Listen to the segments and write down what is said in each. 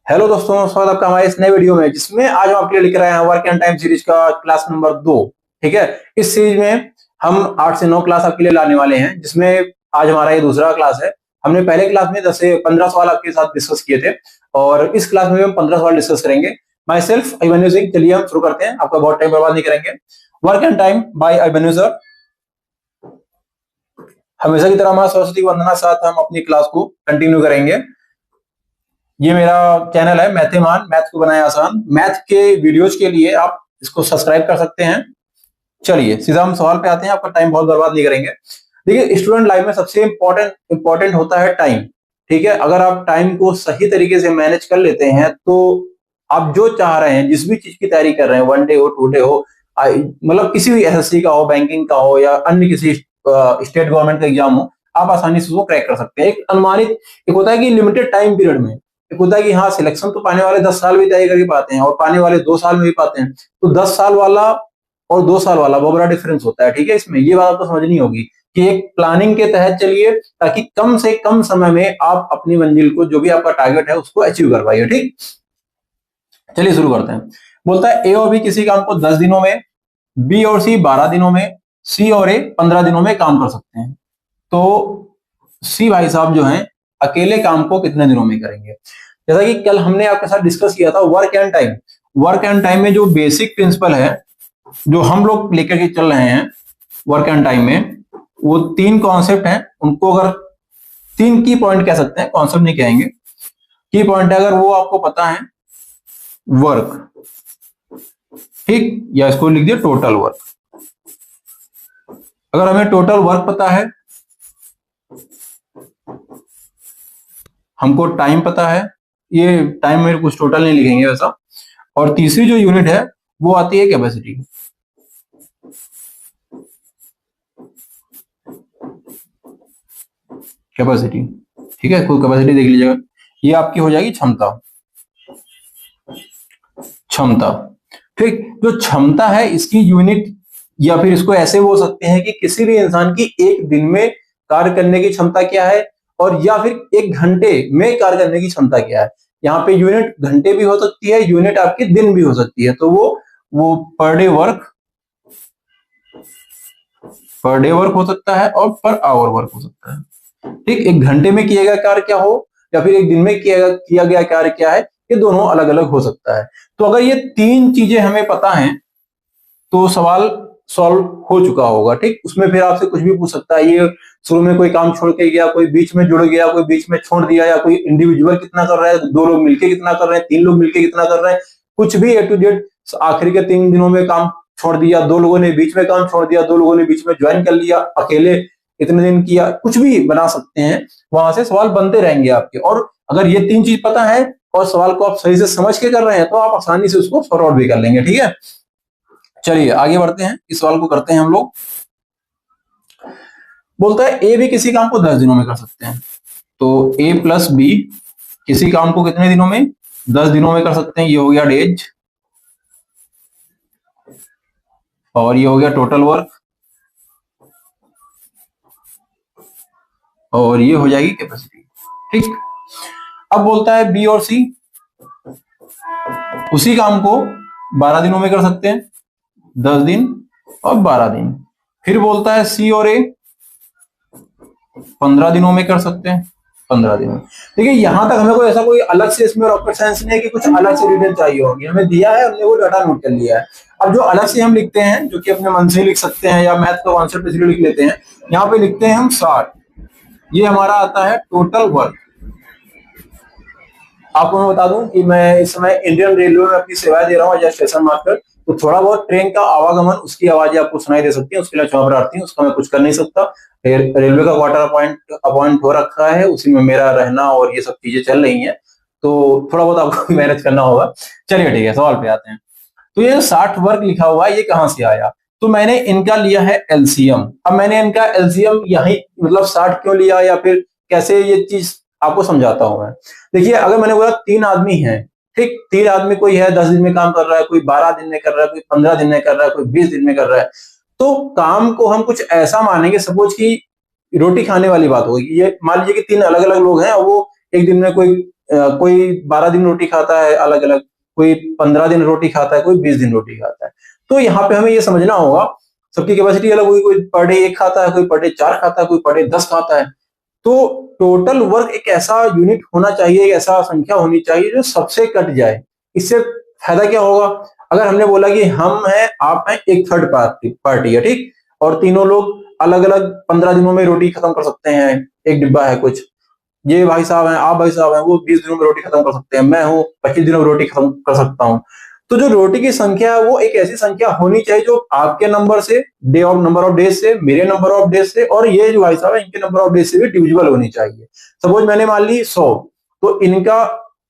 Hello दोस्तों, स्वागत है आपका हमारे इस नए वीडियो में, जिसमें आज हम आपके लिए लेकर आए हैं वर्क एंड टाइम सीरीज का क्लास नंबर 2। ठीक है। इस सीरीज में हम 8 से 9 क्लास आपके लिए लाने वाले हैं, जिसमें आज हमारा ये दूसरा क्लास है। हमने पहले क्लास में 10 से 15 सवाल आपके साथ डिस्कस किए थे और इस क्लास में हम 15 सवाल डिस्कस करेंगे। My self Abhimanyu Singh. चलिए हम शुरू करते हैं, आपका बहुत टाइम बर्बाद नहीं करेंगे। Work and time by Abhimanyu sir. हमेशा की तरह मां सरस्वती वंदना साथ हम अपनी क्लास को कंटिन्यू करेंगे। ये मेरा चैनल है मैथेमान, मैथ को बनाया आसान। मैथ के वीडियोज के लिए आप इसको सब्सक्राइब कर सकते हैं। चलिए सीधा हम सवाल पे आते हैं, आपका टाइम बहुत बर्बाद नहीं करेंगे। देखिए, स्टूडेंट लाइफ में सबसे इंपॉर्टेंट होता है टाइम। ठीक है। अगर आप टाइम को सही तरीके से मैनेज कर लेते हैं तो आप जो चाह रहे हैं, जिस भी चीज की तैयारी कर रहे हैं, 1 डे हो 2 डे हो, मतलब किसी भी एसएससी का हो, बैंकिंग का हो या अन्य किसी स्टेट गवर्नमेंट का एग्जाम हो, आप आसानी से उसको क्रैक कर सकते हैं। एक अनुमानित, एक होता है कि लिमिटेड टाइम पीरियड में, एक होता है कि हाँ सिलेक्शन तो पाने वाले 10 साल भी तय कर पाते हैं और पाने वाले 2 साल में भी पाते हैं। तो 10 साल वाला और 2 साल वाला बहुत बड़ा डिफरेंस होता है। ठीक है। इसमें ये बात आपको समझनी होगी कि एक प्लानिंग के तहत चलिए, ताकि कम से कम समय में आप अपनी मंजिल को, जो भी आपका टारगेट है, उसको अचीव कर पाइए। ठीक। चलिए शुरू करते हैं। बोलता है ए और बी किसी काम को 10 दिनों में, बी और सी 12 दिनों में, सी और ए 15 दिनों में काम कर सकते हैं। तो सी भाई साहब जो हैं अकेले काम को कितने दिनों में करेंगे? जैसा कि कल हमने आपके साथ डिस्कस किया था work and time. Work and time में जो बेसिक प्रिंसिपल है, जो हम लोग लेकर के चल रहे हैं वर्क एंड टाइम में, वो 3 कॉन्सेप्ट हैं। उनको अगर 3 की पॉइंट कह सकते हैं, कॉन्सेप्ट नहीं कहेंगे, की पॉइंट है। अगर वो आपको पता है, वर्क, ठीक, या इसको लिख दिया टोटल वर्क। अगर हमें टोटल वर्क पता है, हमको टाइम पता है, ये टाइम में कुछ टोटल नहीं लिखेंगे वैसा। और तीसरी जो यूनिट है वो आती है कैपेसिटी। कैपेसिटी, ठीक है, कोई कैपेसिटी देख लीजिएगा। ये आपकी हो जाएगी क्षमता। क्षमता, ठीक। जो क्षमता है इसकी यूनिट, या फिर इसको ऐसे बोल सकते हैं कि किसी भी इंसान की एक दिन में कार्य करने की क्षमता क्या है, और या फिर 1 घंटे में कार्य करने की क्षमता क्या है। यहाँ पे यूनिट घंटे भी हो सकती है, यूनिट आपकी दिन भी हो सकती है। तो वो पर डे वर्क हो सकता है और पर आवर वर्क हो सकता है। ठीक। 1 घंटे में किया गया कार्य क्या हो, या फिर 1 दिन में किया गया कार्य क्या है, ये दोनों अलग अलग हो सकता है। तो अगर ये 3 चीजें हमें पता है तो सवाल सॉल्व हो चुका होगा। ठीक। उसमें फिर आपसे कुछ भी पूछ सकता है, ये शुरू में कोई काम छोड़ के गया, कोई बीच में जुड़ गया, कोई बीच में छोड़ दिया, या कोई इंडिविजुअल कितना कर रहा है, 2 लोग मिलके कितना कर रहे हैं, 3 लोग मिलके कितना कर रहे हैं, कुछ भी ए टू जेड। आखिरी के 3 दिनों में काम छोड़ दिया, 2 लोगों ने बीच में काम छोड़ दिया, 2 लोगों ने बीच में ज्वाइन कर लिया, अकेले इतने दिन किया, कुछ भी बना सकते हैं। वहां से सवाल बनते रहेंगे आपके। और अगर ये 3 चीज पता है और सवाल को आप सही से समझ के कर रहे हैं तो आप आसानी से उसको सॉल्व आउट भी कर लेंगे। ठीक है। चलिए आगे बढ़ते हैं, इस सवाल को करते हैं हम लोग। बोलता है ए भी किसी काम को 10 दिनों में कर सकते हैं। तो ए प्लस बी किसी काम को कितने दिनों में? 10 दिनों में कर सकते हैं। ये हो गया डेज, और ये हो गया टोटल वर्क, और ये हो जाएगी कैपेसिटी। ठीक। अब बोलता है बी और सी उसी काम को 12 दिनों में कर सकते हैं, 10 दिन और 12 दिन। फिर बोलता है सी और ए 15 दिनों में कर सकते हैं, 15 दिनों। देखिए यहां तक हमें कोई ऐसा कोई अलग से इसमें रॉकेट साइंस नहीं है कि कुछ अलग से डिटेल चाहिए होगी। हमें दिया है, हमने वो डाटा नोट कर लिया है। अब जो अलग से हम लिखते हैं, जो कि अपने मन से लिख सकते हैं या मैथ का कॉन्सेप्ट इसलिए लिख लेते हैं, यहाँ पे लिखते हैं हम 60। ये हमारा आता है टोटल वर्क। आपको मैं बता दूं कि मैं इस समय इंडियन रेलवे में अपनी सेवाएं दे रहा हूँ एज स्टेशन मास्टर। तो थोड़ा बहुत ट्रेन का आवागमन, उसकी आवाजें आपको सुनाई दे सकती है, उसके लिए क्षमा प्रार्थी हूं, उसका मैं कुछ कर नहीं सकता। रेलवे का क्वार्टर अपॉइंट हो रखा है, उसी में मेरा रहना और ये सब चीजें चल रही हैं, तो थोड़ा बहुत आपको मैनेज करना होगा। चलिए ठीक है, सवाल पे आते हैं। तो ये 60 वर्ग लिखा हुआ है, ये कहां से आया? तो मैंने इनका लिया है एलसीएम। अब मैंने इनका एलसीएम यही, मतलब 60 क्यों लिया, या फिर कैसे, ये चीज आपको समझाता हूं मैं। देखिए, अगर मैंने बोला 3 आदमी हैं, ठीक, 3 आदमी, कोई है 10 दिन में काम कर रहा है, कोई 12 दिन में कर रहा है, कोई 15 दिन में कर रहा है, कोई 20 दिन में कर रहा है, तो काम को हम कुछ ऐसा मानेंगे, सपोज की रोटी खाने वाली बात होगी। ये मान लीजिए कि 3 अलग अलग लोग हैं और वो एक दिन में कोई कोई 12 दिन रोटी खाता है अलग अलग, कोई 15 दिन रोटी खाता है, कोई 20 दिन रोटी खाता है। तो यहाँ पे हमें ये समझना होगा सबकी कैपेसिटी अलग होगी, कोई पर डे 1 खाता है, कोई पर डे 4 खाता है, कोई पर डे 10 खाता है। तो टोटल वर्क एक ऐसा यूनिट होना चाहिए, एक ऐसा संख्या होनी चाहिए जो सबसे कट जाए। इससे फायदा क्या होगा, अगर हमने बोला कि हम हैं, आप हैं, एक थर्ड पार्टी है, ठीक, और तीनों लोग अलग अलग 15 दिनों में रोटी खत्म कर सकते हैं, एक डिब्बा है कुछ, ये भाई साहब हैं, आप भाई साहब हैं, वो 20 दिनों में रोटी खत्म कर सकते हैं, मैं हूँ 25 दिनों में रोटी खत्म कर सकता हूँ। तो जो रोटी की संख्या है वो एक ऐसी संख्या होनी चाहिए जो आपके नंबर से, नंबर ऑफ डेज से, मेरे नंबर ऑफ डेज से, और ये जो भाई साहब है इनके नंबर ऑफ डेज से भी डिविजिबल होनी चाहिए। सपोज मैंने मान ली 100, तो इनका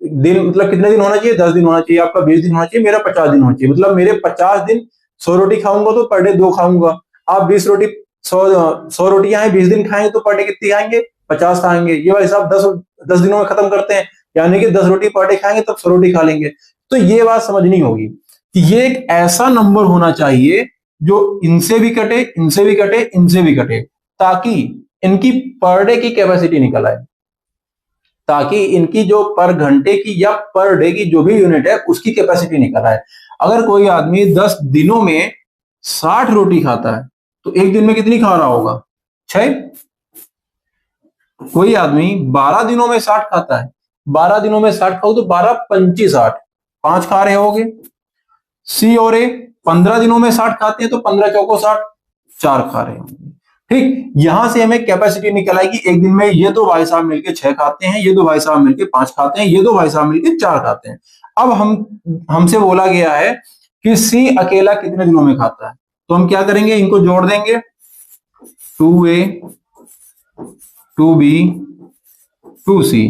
दिन मतलब कितने दिन होना चाहिए, 10 दिन होना चाहिए, आपका 20 दिन होना चाहिए, मेरा 50 दिन होना चाहिए। मतलब मेरे 50 दिन 100 रोटी खाऊंगा तो पर डे 2 खाऊंगा। आप 20 रोटी 100 रोटियां हैं, 20 दिन खाएंगे तो पर डे कितनी खाएंगे, 50 खाएंगे। ये भाई साहब 10 दिनों में खत्म करते हैं, यानी कि 10 रोटी पर डे खाएंगे तब 100 रोटी खा लेंगे। तो ये बात समझनी होगी कि ये एक ऐसा नंबर होना चाहिए जो इनसे भी कटे, इनसे भी कटे, इनसे भी कटे, ताकि इनकी पर डे की कैपेसिटी निकल आए, ताकि इनकी जो पर घंटे की या पर डे की जो भी यूनिट है उसकी कैपेसिटी निकल आए। अगर कोई आदमी 10 दिनों में 60 रोटी खाता है तो एक दिन में कितनी खा रहा होगा, 6। कोई आदमी 12 दिनों में 60 खाता है, 12 दिनों में 60 खाओ तो 12 पंची 60, 5 खा रहे होगे। सी और ए 15 दिनों में 60 खाते हैं तो 15 चौको 60, 4 खा रहे होंगे। ठीक, यहां से हमें कैपेसिटी निकल आएगी, एक दिन में ये दो भाई साहब मिलके 6 खाते हैं, ये दो भाई साहब मिलके 5 खाते हैं, ये दो भाई साहब मिलके 4 खाते हैं। अब हमसे बोला गया है कि सी अकेला कितने दिनों में खाता है, तो हम क्या करेंगे, इनको जोड़ देंगे, 2A 2B 2C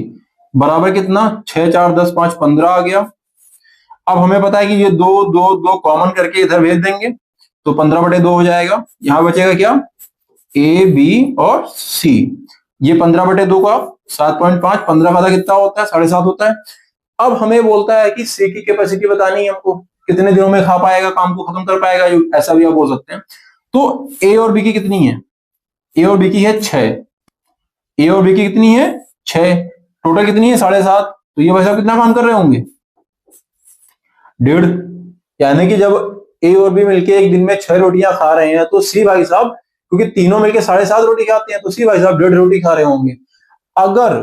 बराबर कितना, 6 4 10 5 15 आ गया। अब हमें पता है कि ये 2 2 2 कॉमन करके इधर भेज देंगे तो 15/2 हो जाएगा। यहां बचेगा क्या, A B और C। ये 15/2 का 7.5, 15 का कितना होता है, 7.5 होता है। अब हमें बोलता है कि C की कैपेसिटी बतानी है हमको, कितने दिनों में खा पाएगा, काम को खत्म कर पाएगा, ऐसा भी आप बोल सकते हैं। तो A और B की कितनी है, A और B की है 6, A और B की कितनी है 6, टोटल कितनी है 7.5। तो ये भाई साहब कितना काम कर रहे होंगे, 1.5। यानी कि जब A और B मिलके एक दिन में 6 रोटियां खा रहे हैं तो C भाई साहब, क्योंकि तीनों मिलके 7.5 रोटी खाते हैं, तो C भाई साहब 1.5 रोटी खा रहे होंगे। अगर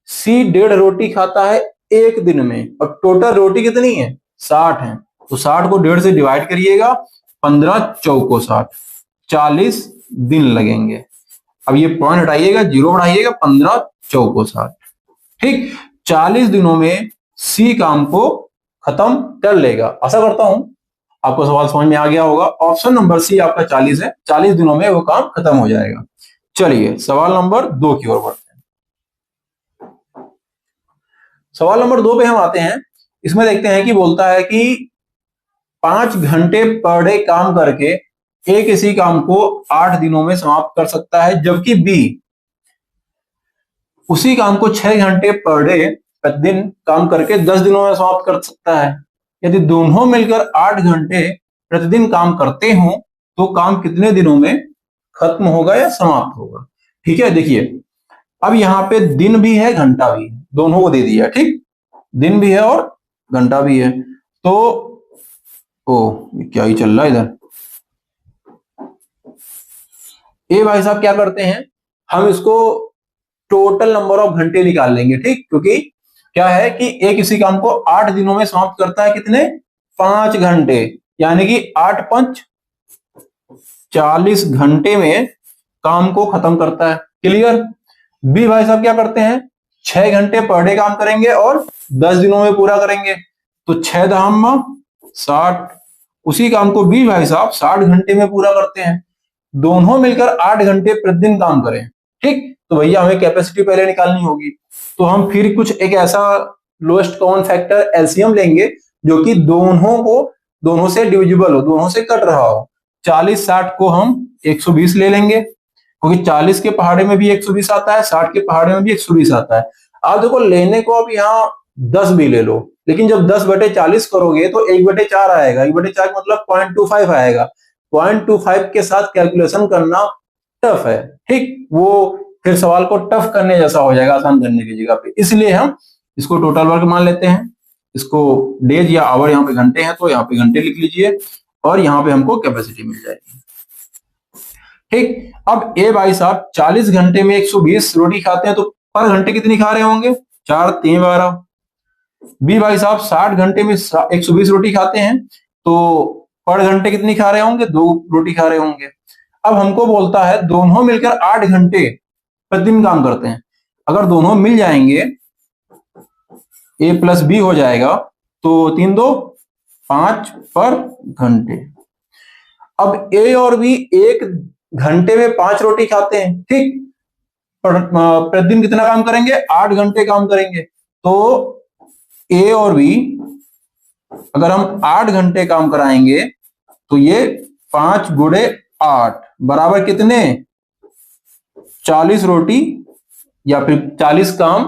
C 1.5 रोटी खाता है एक दिन में और टोटल रोटी कितनी है 60 है, तो 60 को 1.5 से डिवाइड करिएगा, 15 चौको 60, 40 दिन लगेंगे। अब ये पॉइंट हटाइएगा, 0 बढ़ाइएगा, 15 चौको 60। ठीक, 40 दिनों में C काम को खत्म कर लेगा। आशा करता हूं आपको सवाल समझ में आ गया होगा। ऑप्शन नंबर सी आपका 40 है, 40 दिनों में वो काम खत्म हो जाएगा। चलिए सवाल नंबर 2 की ओर बढ़ते हैं। सवाल नंबर 2 पे हम आते हैं। इसमें देखते हैं कि बोलता है कि 5 घंटे पर डे काम करके ए किसी काम को 8 दिनों में समाप्त कर सकता है, जबकि बी उसी काम को 6 घंटे पर डे प्रतिदिन काम करके 10 दिनों में समाप्त कर सकता है। यदि दोनों मिलकर 8 घंटे प्रतिदिन काम करते हो तो काम कितने दिनों में खत्म होगा या समाप्त होगा। ठीक है, देखिए अब यहाँ पे दिन भी है घंटा भी है, दोनों को दे दिया। ठीक, दिन भी है और घंटा भी है। तो क्या ही चल रहा है इधर। ये भाई साहब क्या करते हैं, हम इसको टोटल नंबर ऑफ घंटे निकाल लेंगे। ठीक, क्योंकि क्या है कि एक इसी काम को 8 दिनों में समाप्त करता है, कितने 5 घंटे, यानी कि 8 5 40 घंटे में काम को खत्म करता है। क्लियर। बी भाई साहब क्या करते हैं, 6 घंटे पर डे काम करेंगे और 10 दिनों में पूरा करेंगे, तो 6 दहम 60, उसी काम को बी भाई साहब 60 घंटे में पूरा करते हैं। दोनों मिलकर 8 घंटे प्रतिदिन काम करें। ठीक, तो भैया हमें कैपेसिटी पहले निकालनी होगी, तो हम फिर कुछ एक ऐसा लोएस्ट कॉमन फैक्टर एलसीएम लेंगे जो कि दोनों से डिविजिबल हो, दोनों से कट रहा हो। 40 60 को हम 120 ले लेंगे, क्योंकि 40 के पहाड़े में भी 120 आता है, 60 के पहाड़े में भी 120 आता है। आप देखो लेने को अब यहाँ 10 भी ले लो, लेकिन जब 10/40 करोगे तो 1/4 आएगा, 1/4 मतलब 0.25 आएगा। 0.25 के साथ कैलकुलेशन करना टफ है। ठीक, वो फिर सवाल को टफ करने जैसा हो जाएगा आसान करने की जगह पे, इसलिए हम इसको टोटल वर्क मान लेते हैं, इसको डेज या आवर यहाँ पे घंटे हैं तो यहाँ पे घंटे लिख लीजिए और यहाँ पे हमको कैपेसिटी मिल जाएगी। ठीक, अब ए भाई साहब 40 घंटे में 120 रोटी खाते हैं तो पर घंटे कितनी खा रहे होंगे, 4 3 12। बी भाई साहब 60 घंटे में 120 रोटी खाते हैं तो पर घंटे कितनी खा रहे होंगे, 2 रोटी खा रहे होंगे। अब हमको बोलता है दोनों मिलकर 8 घंटे प्रतिदिन काम करते हैं। अगर दोनों मिल जाएंगे ए प्लस बी हो जाएगा तो 3 2 5 पर घंटे। अब ए और बी 1 घंटे में 5 रोटी खाते हैं, ठीक, प्रतिदिन कितना काम करेंगे, 8 घंटे काम करेंगे। तो ए और बी अगर हम 8 घंटे काम कराएंगे तो ये 5 गुणे 8 बराबर कितने, 40 रोटी या फिर 40 काम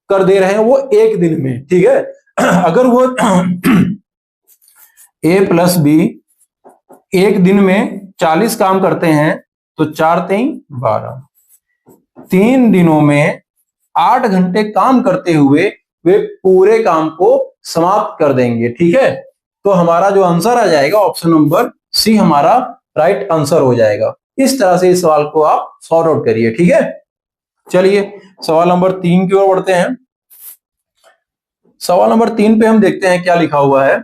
कर दे रहे हैं वो एक दिन में, ठीक है। अगर वो ए प्लस बी एक दिन में 40 काम करते हैं तो 4 3 12, 3 दिनों में 8 घंटे काम करते हुए वे पूरे काम को समाप्त कर देंगे, ठीक है। तो हमारा जो आंसर आ जाएगा ऑप्शन नंबर सी हमारा राइट आंसर हो जाएगा। इस तरह से इस सवाल को आप सॉर्ट आउट करिए, ठीक है। चलिए सवाल नंबर 3 की ओर बढ़ते हैं। सवाल नंबर 3 पे हम देखते हैं क्या लिखा हुआ है।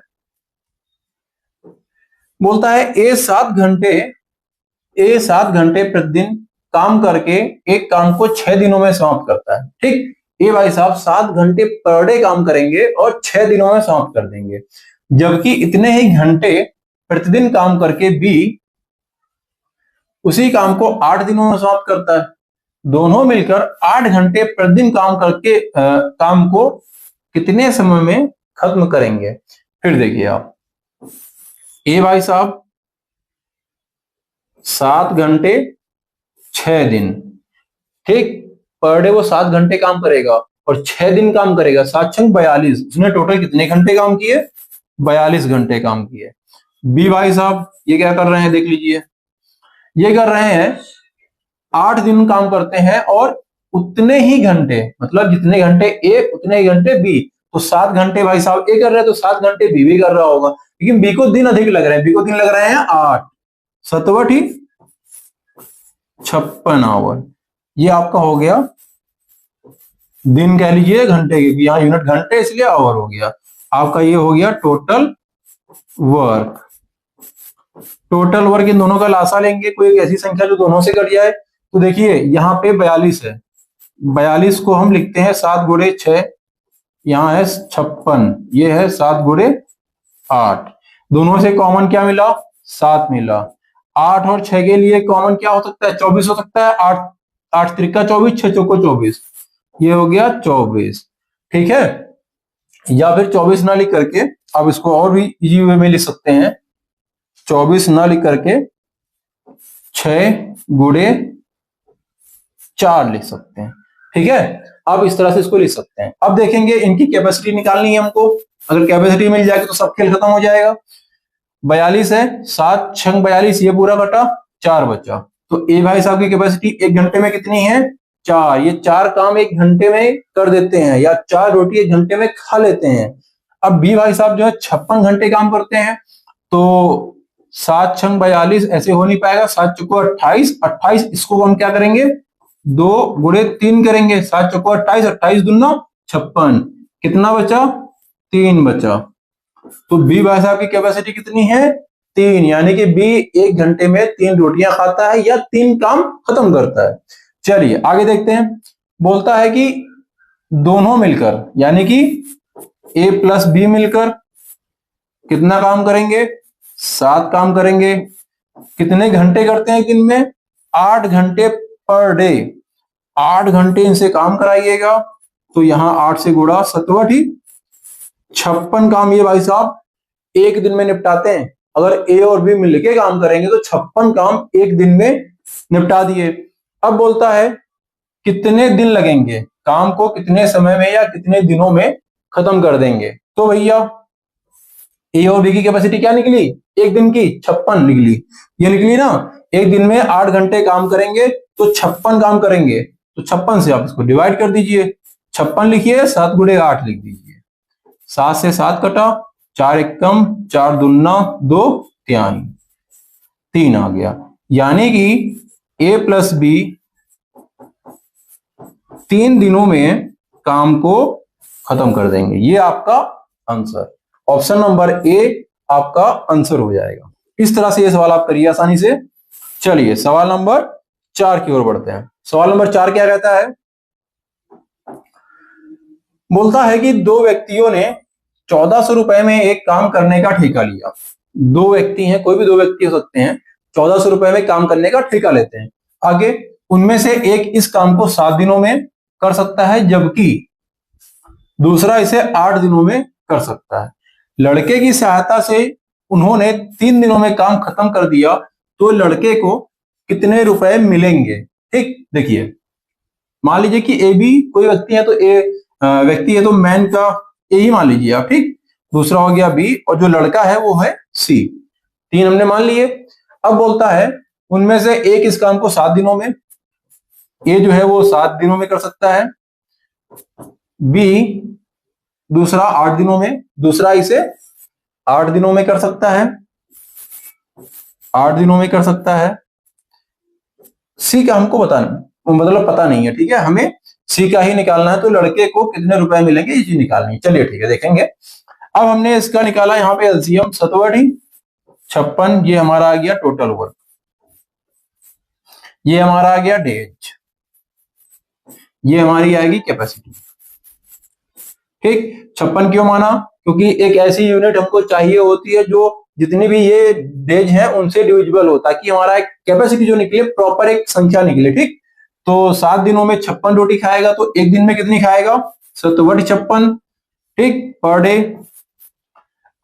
बोलता है ए 7 घंटे प्रतिदिन काम करके एक काम को 6 दिनों में समाप्त करता है, ठीक। ए भाई साहब 7 घंटे पर डे काम करेंगे और 6 दिनों में समाप्त कर देंगे, जबकि इतने ही घंटे प्रतिदिन काम करके बी उसी काम को 8 दिनों में समाप्त करता है। दोनों मिलकर 8 घंटे प्रतिदिन काम करके काम को कितने समय में खत्म करेंगे। फिर देखिए आप, ए भाई साहब 7 घंटे 6 दिन, ठीक, पर डे वो 7 घंटे काम करेगा और 6 दिन काम करेगा, 7 छंग 42, उसने टोटल कितने घंटे काम किए, 42 घंटे काम किए। बी भाई साहब ये क्या कर रहे हैं देख लीजिए, ये कर रहे हैं 8 दिन काम करते हैं और उतने ही घंटे, मतलब जितने घंटे ए उतने ही घंटे बी, तो 7 घंटे भाई साहब ए कर रहे हैं तो 7 घंटे बी भी कर रहा होगा, लेकिन बी को दिन अधिक लग रहे हैं, बी को दिन लग रहे हैं 8 7 ठीक 56 आवर। ये आपका हो गया दिन कह लीजिए घंटे के, यहाँ यूनिट घंटे इसलिए आवर हो गया आपका। ये हो गया total work. Total work in दोनों का लासा लेंगे, कोई एक ऐसी संख्या जो दोनों से कट जाए। तो देखिए यहाँ पे 42 है, 42 को हम लिखते हैं 7 गुणे 6, यहाँ है 56, ये है 7 गुणे 8, दोनों से कॉमन क्या मिला, 7 मिला। 8 और 6 के लिए कॉमन क्या हो सकता है, 24 हो सकता है। 8 8 त्रिका 24, 6 चौको 24, ये हो गया 24, ठीक है। या फिर 24 ना लिख करके आप इसको और भी इजी वे में लिख सकते हैं, 24 ना लिख करके 6 गुणे 4 लिख सकते हैं, ठीक है। अब इस तरह से इसको लिख सकते हैं। अब देखेंगे इनकी कैपेसिटी निकालनी है हमको, अगर कैपेसिटी मिल जाएगी तो सब खेल खत्म हो जाएगा। 42 है, 7 छंग 42, ये पूरा कटा, 4 बचा। तो ए भाई साहब की कैपेसिटी 1 घंटे में कितनी है, 4। ये 4 काम 1 घंटे में कर देते हैं या 4 रोटी 1 घंटे में खा लेते हैं। अब बी भाई साहब जो है 56 घंटे काम करते हैं, तो 7 छंग 42 ऐसे हो नहीं पाएगा, 7 चौको 28, 28 इसको हम क्या करेंगे 2 गुणे 3 करेंगे, 7 चौको 28, 28 दूना 56, कितना बचा 3 बचा। तो बी भाई साहब की कैपेसिटी कितनी है 3, यानी कि बी 1 घंटे में 3 रोटियां खाता है या 3 काम खत्म करता है। चलिए आगे देखते हैं। बोलता है कि दोनों मिलकर यानी कि ए प्लस बी मिलकर कितना काम करेंगे, 7 काम करेंगे। कितने घंटे करते हैं दिन में, 8 घंटे पर डे। 8 घंटे इनसे काम कराइएगा, तो यहां 8 से गुणा 7 ठीक 56 काम ये भाई साहब एक दिन में निपटाते हैं। अगर ए और बी मिलके काम करेंगे तो 56 काम एक दिन में निपटा दिए। अब बोलता है कितने दिन लगेंगे, काम को कितने समय में या कितने दिनों में खत्म कर देंगे। तो भैया ए और बी की कैपेसिटी क्या निकली, एक दिन की 56 निकली, ये निकली ना। एक दिन में 8 घंटे काम करेंगे तो 56 काम करेंगे, तो 56 से आप इसको डिवाइड कर दीजिए, 56 लिखिए, 7 गुणे 8 लिख दीजिए। 7 से 7 कटा, 4 एकम, 4 दूना 2 तिहाई, 3 आ गया। यानी कि ए प्लस बी 3 दिनों में काम को खत्म कर देंगे। ये आपका आंसर, ऑप्शन नंबर ए आपका आंसर हो जाएगा। इस तरह से ये सवाल आप करिए आसानी से। चलिए सवाल नंबर 4 की ओर बढ़ते हैं। सवाल नंबर 4 क्या कहता है? बोलता है कि दो व्यक्तियों ने 1400 रुपए में एक काम करने का ठेका लिया। दो व्यक्ति हैं, कोई भी दो व्यक्ति हो सकते हैं, 1400 रुपए में काम करने का ठेका लेते हैं। आगे उनमें से एक इस काम को 7 दिनों में कर सकता है, जबकि दूसरा इसे 8 दिनों में कर सकता है। लड़के की सहायता से उन्होंने 3 दिनों में काम खत्म कर दिया, तो लड़के को कितने रुपए मिलेंगे? ठीक, देखिए मान लीजिए कि ए बी कोई व्यक्ति है, तो ए व्यक्ति है तो मैन का ए ही मान लीजिए आप। ठीक, दूसरा हो गया बी और जो लड़का है वो है सी। 3 हमने मान लिए। अब बोलता है उनमें से एक इस काम को 7 दिनों में, ए जो है वो 7 दिनों में कर सकता है, बी दूसरा 8 दिनों में, दूसरा इसे 8 दिनों में कर सकता है, 8 दिनों में कर सकता है। सी का हमको पता नहीं, मतलब पता नहीं है। ठीक है, हमें सी का ही निकालना है, तो लड़के को कितने रुपए मिलेंगे ये चीज निकालनी है। चलिए ठीक है, देखेंगे। अब हमने इसका निकाला यहाँ पे एलसीएम 7 56, ये हमारा आ गया टोटल वर्क, ये हमारा आ गया डेज, ये हमारी आएगी कैपेसिटी। ठीक, 56 क्यों माना? क्योंकि एक ऐसी यूनिट हमको चाहिए होती है जो जितनी भी ये डेज है उनसे डिविजिबल हो, ताकि हमारा एक कैपेसिटी जो निकले प्रॉपर एक संख्या निकले। ठीक, तो 7 दिनों में 56 रोटी खाएगा, तो एक दिन में कितनी खाएगा? 56। ठीक, पर डे।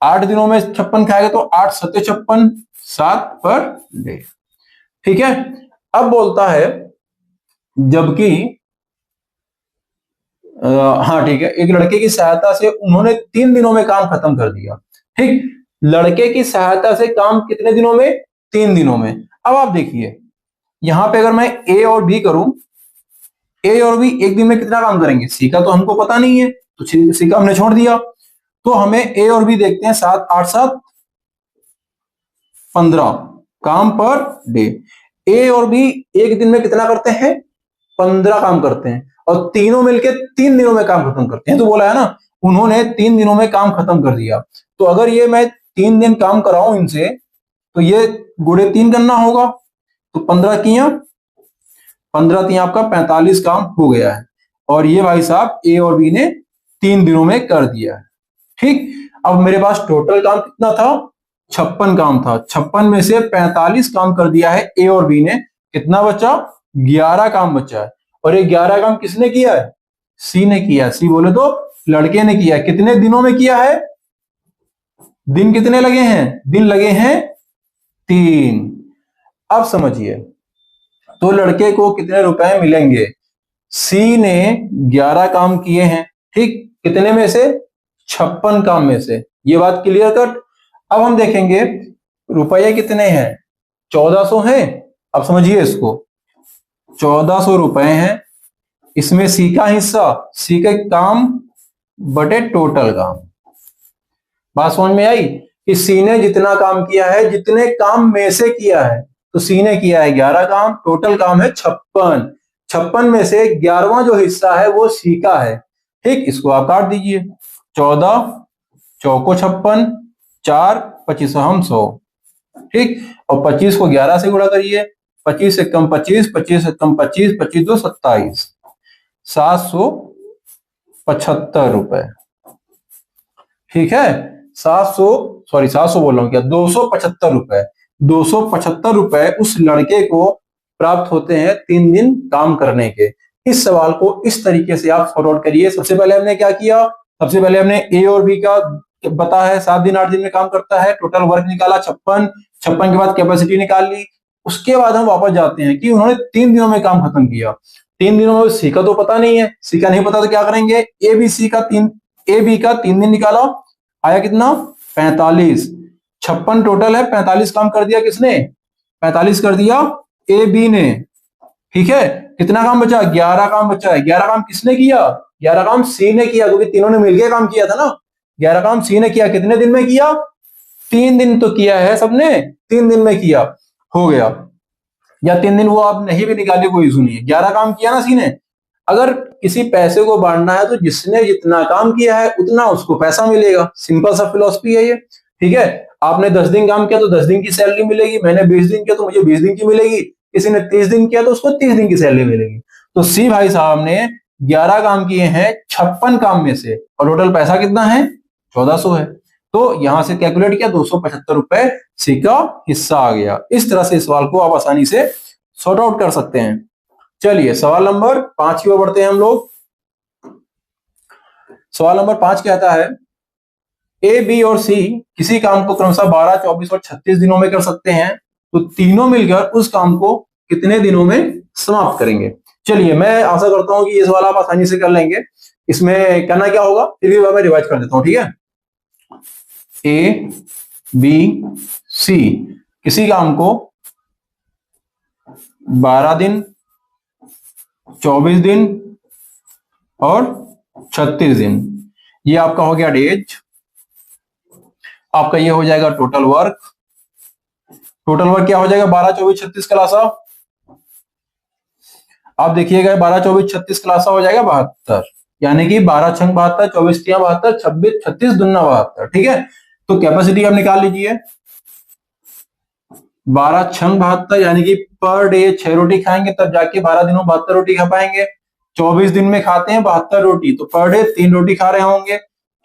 8 दिनों में 56 खाएगा, तो 8 7 56, 7 पर डे। ठीक है, अब बोलता है जबकि हाँ ठीक है, एक लड़के की सहायता से उन्होंने 3 दिनों में काम खत्म कर दिया। ठीक, लड़के की सहायता से काम कितने दिनों में? 3 दिनों में। अब आप देखिए यहां पे अगर मैं ए और बी करूं, ए और बी एक दिन में कितना काम करेंगे? सी का तो हमको पता नहीं है, तो सी का हमने छोड़ दिया। तो हमें ए और बी देखते हैं। 7 8 7 15 काम पर डे। ए और बी एक दिन में कितना करते हैं? 15 काम करते हैं, और तीनों मिलके 3 दिनों में काम खत्म करते हैं। तो बोला है ना, उन्होंने 3 दिनों में काम खत्म कर दिया। तो अगर ये मैं 3 दिन काम कराऊं इनसे, तो ये गुणे 3 करना होगा, तो 15 किया 15 3 आपका 45 काम हो गया है। और ये भाई साहब ए और बी ने 3 दिनों में कर दिया है। ठीक, अब मेरे पास टोटल काम कितना था? 56 काम था। 56 में से 45 काम कर दिया है ए और बी ने, कितना बचा? 11 काम बचा है। और ये 11 काम किसने किया है? सी ने किया है। सी बोले तो लड़के ने किया है। कितने दिनों में किया है? दिन कितने लगे हैं? दिन लगे हैं 3। अब समझिए, तो लड़के को कितने रुपए मिलेंगे? सी ने 11 काम किए हैं। ठीक, कितने में से? 56 काम में से। ये बात क्लियर कट। अब हम देखेंगे रुपये कितने हैं? 1400 हैं। अब समझिए इसको, 1400 रुपए हैं, इसमें सी का हिस्सा, सी के काम बटे टोटल काम। बात समझ में आई कि सी ने जितना काम किया है, जितने काम में से किया है, तो सी ने किया है 11 काम, टोटल काम है 56। 56 में से 11वां जो हिस्सा है वो सी का है। ठीक, इसको आप काट दीजिए। 14 चौको 56, 4 25 हम 100। ठीक, और 25 को 11 से गुणा करिए। 25 से कम 25, 25 से कम 25, 25 2 27, 775 रुपए। ठीक है, 700 बोल रहा हूं क्या, 275 रुपए। 275 रुपए उस लड़के को प्राप्त होते हैं 3 दिन काम करने के। इस सवाल को इस तरीके से आप सॉर्ट आउट करिए। सबसे पहले हमने क्या किया? सबसे पहले हमने ए और बी का पता है, 7 दिन 8 दिन में काम करता है, टोटल वर्क निकाला 56। 56 के बाद कैपेसिटी निकाल ली। उसके बाद हम वापस जाते हैं कि उन्होंने 3 दिनों में काम खत्म किया। 3 दिनों में सी का तो पता नहीं है, सी का नहीं पता तो क्या करेंगे? ए बी का 3 दिन निकाला, आया कितना? 45। 56 टोटल है, 45 काम कर दिया किसने? 45 कर दिया ए बी ने। ठीक है, कितना काम बचा? 11 काम बचा है। 11 काम किसने किया? 11 काम सी ने किया, क्योंकि तीनों ने मिलकर काम किया था ना। 11 काम सी ने किया, कितने दिन में किया? 3 दिन तो किया है सबने, 3 दिन में किया, हो गया। या 3 दिन वो आप नहीं भी निकाले कोई इशू नहीं है, 11 काम किया ना सी ने। अगर किसी पैसे को बांटना है तो जिसने जितना काम किया है उतना उसको पैसा मिलेगा, सिंपल सा फिलॉसफी है ये, ठीक है। आपने 10 दिन काम किया तो 10 दिन की सैलरी मिलेगी, मैंने 20 दिन किया तो मुझे 20 दिन की मिलेगी, किसी ने 30 दिन किया तो उसको 30 दिन की सैलरी मिलेगी। तो सी भाई साहब ने 11 काम किए हैं 56 काम में से, और टोटल पैसा कितना है? 1400 है। तो यहां से कैलकुलेट किया, 275 रुपए सी का हिस्सा आ गया। इस तरह से इस सवाल को आप आसानी से सॉर्ट आउट कर सकते हैं। चलिए सवाल नंबर 5 की ओर बढ़ते हैं हम लोग। सवाल नंबर 5 कहता है ए, बी और सी किसी काम को क्रमशः 12, 24 और 36 दिनों में कर सकते हैं, तो तीनों मिलकर उस काम को कितने दिनों में समाप्त करेंगे? चलिए मैं आशा करता हूं कि ये सवाल आप आसानी से कर लेंगे। इसमें करना क्या होगा, फिर भी मैं रिवाइज कर देता हूं, ठीक है। ए, बी, सी किसी काम को 12 दिन, 24 दिन और 36 दिन, ये आपका हो गया डेज। आपका ये हो जाएगा टोटल वर्क। टोटल वर्क क्या हो जाएगा? 12, 24, 36 क्लासा। आप देखिएगा 12, 24, 36 क्लासा हो जाएगा 72, यानी कि 12 छंग 72, 24 तिया 72, 26, 36 दुना 72, ठीक है। तो कैपेसिटी आप निकाल लीजिए, 12 छंग 72, यानी कि पर डे 6 रोटी खाएंगे तब जाके 12 दिनों 72 रोटी खा पाएंगे। 24 दिन में खाते हैं 72 रोटी, तो पर डे 3 रोटी खा रहे होंगे।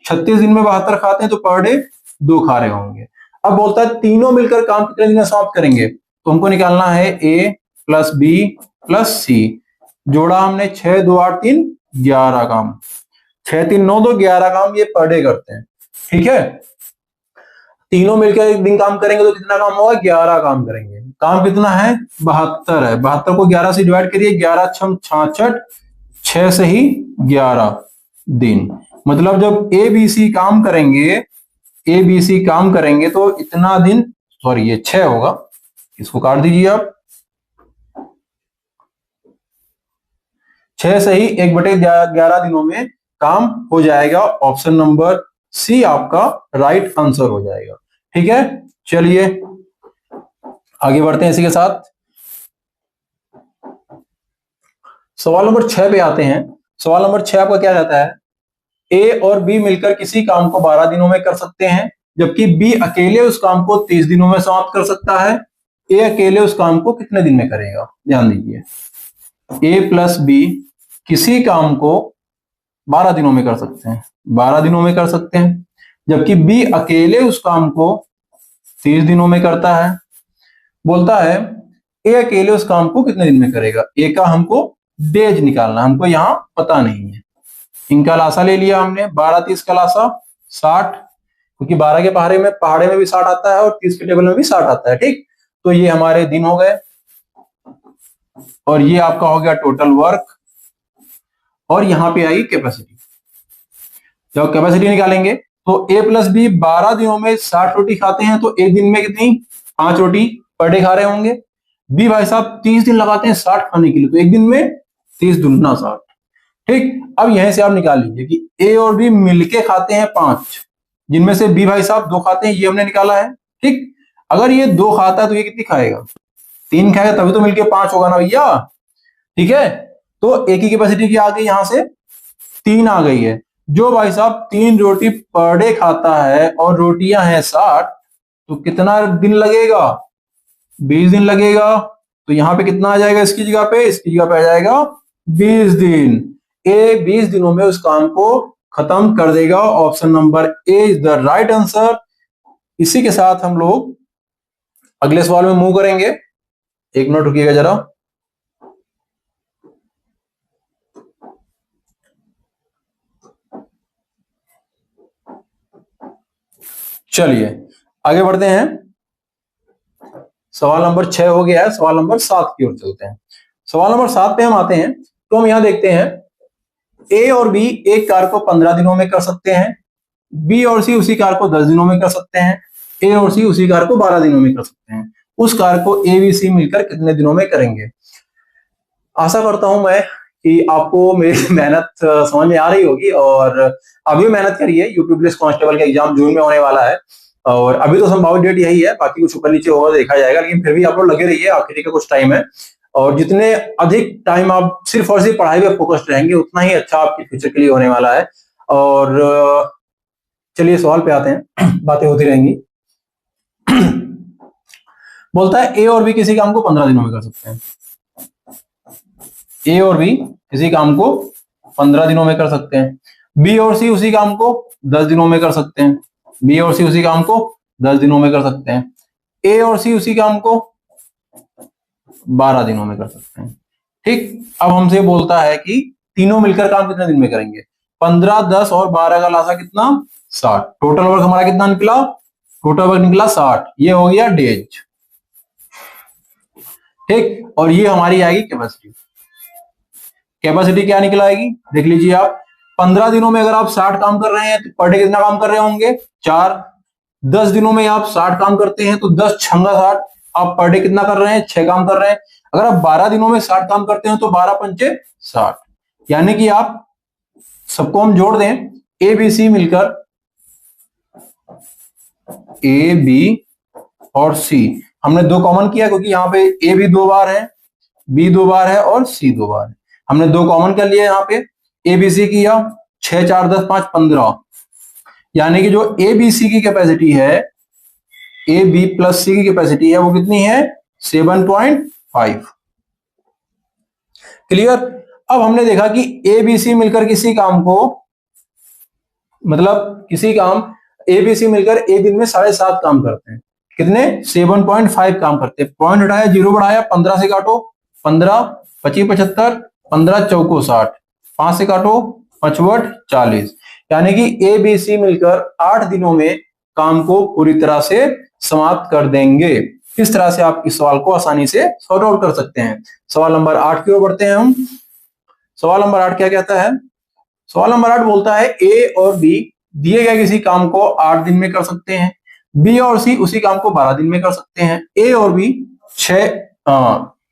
36 दिन में 72 खाते हैं तो पर डे 2 खा रहे होंगे। अब बोलता है तीनों मिलकर काम कितने दिन में समाप्त करेंगे, तो हमको निकालना है ए प्लस बी प्लस सी। जोड़ा हमने 6, 2, 8, 3, 11 काम। 6, 3, 9, 2, 11 काम ये पर डे करते हैं, ठीक है। तीनों मिलकर एक दिन काम करेंगे तो कितना काम होगा? 11 काम करेंगे। काम कितना है? 72 है। 72 को 11 से डिवाइड करिए, 11 छम 66, 6 से ही 11 दिन। मतलब जब ए बी सी काम करेंगे, ए बी सी काम करेंगे तो इतना दिन, सॉरी ये 6 होगा, इसको काट दीजिए आप। 6 से ही 1/11 दिनों में काम हो जाएगा। ऑप्शन नंबर सी आपका राइट आंसर हो जाएगा, ठीक है। चलिए आगे बढ़ते हैं इसी के साथ। सवाल नंबर 6 पे आते हैं। सवाल नंबर 6 आपका क्या रहता है? ए और बी मिलकर किसी काम को 12 दिनों में कर सकते हैं, जबकि बी अकेले उस काम को 30 दिनों में समाप्त कर सकता है। ए अकेले उस काम को कितने दिन में करेगा? ध्यान दीजिए, ए प्लस बी किसी काम को 12 दिनों में कर सकते हैं, 12 दिनों में कर सकते हैं, जबकि बी अकेले उस काम को 30 दिनों में करता है। बोलता है ए अकेले उस काम को कितने दिन में करेगा? ए का हमको डेज निकालना, हमको यहां पता नहीं है। इनका लासा ले लिया हमने, 12, 30 का लासा 60, क्योंकि 12 के पहाड़े में भी 60 आता है और 30 के टेबल में भी 60 आता है, ठीक। तो ये हमारे दिन हो गए, और ये आपका हो गया टोटल वर्क, और यहां पे आई कैपेसिटी। जब कैपेसिटी निकालेंगे तो ए प्लस बी 12 दिनों में 60 रोटी खाते हैं, तो एक दिन में कितनी? 5 रोटी पर डे खा रहे होंगे। बी भाई साहब 30 दिन लगाते हैं 60 खाने के लिए, तो एक दिन में 30 दुना 60, ठीक। अब यहीं से आप निकाल लीजिए कि ए और बी मिलके खाते हैं 5, जिनमें से बी भाई साहब 2 खाते हैं, ये हमने निकाला है, ठीक। अगर ये 2 खाता है तो ये कितनी खाएगा? 3 खाएगा, तभी तो मिलके 5 होगा ना भैया, ठीक है। तो एक ही कैपेसिटी की आ गई, यहां से 3 आ गई है। जो भाई साहब 3 रोटी पर डे खाता है और रोटियां हैं 60, तो कितना दिन लगेगा? 20 दिन लगेगा। तो यहां पे कितना आ जाएगा इसकी जगह पे? इसकी जगह पे आ जाएगा 20 दिन। ए 20 दिनों में उस काम को खत्म कर देगा। Option number A is the right answer. इसी के साथ हम लोग अगले सवाल में मूव करेंगे। एक मिनट रुकिएगा जरा। चलिए आगे बढ़ते हैं। सवाल नंबर 6 हो गया है, सवाल नंबर 7 की ओर चलते हैं। सवाल नंबर 7 पे हम आते हैं, तो हम यहां देखते हैं ए और बी एक कार को 15 दिनों में कर सकते हैं, बी और सी उसी कार को 10 दिनों में कर सकते हैं, ए और सी उसी कार को 12 दिनों में कर सकते हैं। उस कार को ए बी सी मिलकर कितने दिनों में करेंगे? आशा करता हूं मैं कि आपको मेरी मेहनत समझ में आ रही होगी, और अभी मेहनत करिए। यूपी पुलिस कांस्टेबल का एग्जाम जून में होने वाला है, और अभी तो संभावित डेट यही है, बाकी कुछ ऊपर नीचे होगा देखा जाएगा, लेकिन फिर भी आप लोग लगे रहिए, आखिरी का कुछ टाइम है। और जितने अधिक टाइम आप सिर्फ और सिर्फ पढ़ाई पे फोकस्ड रहेंगे, उतना ही अच्छा आपके फ्यूचर के लिए होने वाला है। और चलिए सवाल पे आते हैं, बातें होती रहेंगी। बोलता है ए और बी किसी काम को 15 दिनों में कर सकते हैं। ए और बी किसी काम को 15 दिनों में कर सकते हैं। बी और सी उसी काम को 10 दिनों में कर सकते हैं। बी और सी उसी काम को 10 दिनों में कर सकते हैं। ए और सी उसी काम को 12 दिनों में कर सकते हैं। ठीक, अब हमसे बोलता है कि तीनों मिलकर काम कितने दिन में करेंगे। 15, 10 और 12 का लासा कितना, 60। टोटल वर्क हमारा कितना निकला, टोटल वर्क निकला 60। ये हो गया डेज। ठीक, और ये हमारी आएगी कैपेसिटी। कैपेसिटी क्या निकल आएगी, देख लीजिए आप। 15 दिनों में अगर आप 60 काम कर रहे हैं तो पर डे कितना काम कर रहे होंगे, 4। 10 दिनों में आप 60 काम करते हैं तो 10 छंगा 60, आप पर डे कितना कर रहे हैं, 6 काम कर रहे हैं। अगर आप 12 दिनों में 60 काम करते हैं तो 12 पंचे 60। यानी कि आप सबको हम जोड़ दें, ए बी सी मिलकर, ए बी और सी हमने 2 कॉमन किया, क्योंकि यहाँ पे ए भी 2 बार है, बी 2 बार है और सी 2 बार है। हमने 2 कॉमन कर लिया, यहाँ पे ए बी सी किया, 6 4 10 5 15। यानी कि जो ए बी सी की कैपेसिटी है, ए बी प्लस सी की कैपेसिटी है, वो कितनी है, 7.5। क्लियर। अब हमने देखा कि ए बी सी मिलकर किसी काम को, मतलब किसी काम ए बी सी मिलकर एक दिन में 7.5 काम करते हैं। कितने, 7.5 काम करते हैं। पॉइंट हटाया, 0 बढ़ाया, 15 से काटो, 15 25 75, 15 चौको 60, 5 से काटो, 5 40। यानी कि ए बी सी मिलकर 8 दिनों में काम को पूरी तरह से समाप्त कर देंगे। इस तरह से आप इस सवाल को आसानी से सॉर्ट आउट कर सकते हैं। सवाल नंबर 8 की ओर बढ़ते हैं हम। सवाल नंबर 8 क्या कहता है, सवाल नंबर 8 बोलता है ए और बी दिए गए किसी काम को 8 दिन में कर सकते हैं। बी और सी उसी काम को 12 दिन में कर सकते हैं। ए और बी 6,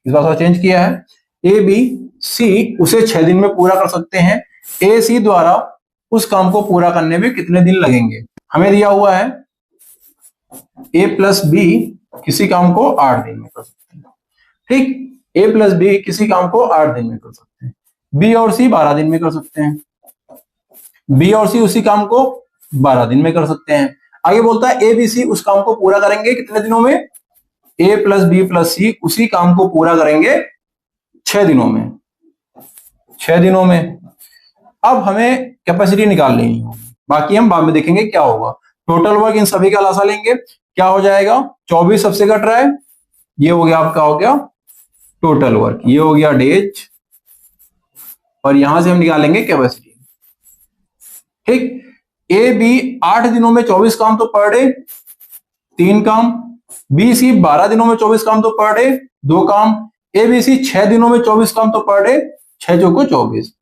इस बार चेंज किया है, ए बी सी उसे 6 दिन में पूरा कर सकते हैं। ए सी द्वारा उस काम को पूरा करने में कितने दिन लगेंगे। हमें दिया हुआ है ए प्लस बी किसी काम को 8 दिन में कर सकते हैं। ठीक, ए प्लस बी किसी काम को 8 दिन में कर सकते हैं। बी और सी 12 दिन में कर सकते हैं। बी और सी उसी काम को 12 दिन में कर सकते हैं। आगे बोलता है ए बी सी उस काम को पूरा करेंगे कितने दिनों में, ए प्लस बी प्लस सी उसी काम को पूरा करेंगे 6 दिनों में। 6 दिनों में। अब हमें कैपेसिटी निकाल लेनी होगी, बाकी हम बाद में देखेंगे क्या होगा। टोटल वर्क इन सभी का लासा लेंगे, क्या हो जाएगा, 24 सबसे कट रहा है, ये हो गया आपका, हो गया टोटल वर्क, ये हो गया डेज, और यहां से हम निकालेंगे कैपेसिटी। ठीक, ए बी 8 दिनों में 24 काम तो पर डे 3 काम, बी सी 12 दिनों में 24 काम तो पर डे 2 काम, ए बी सी 6 दिनों में 24 काम तो पर डे 6 चौको 24।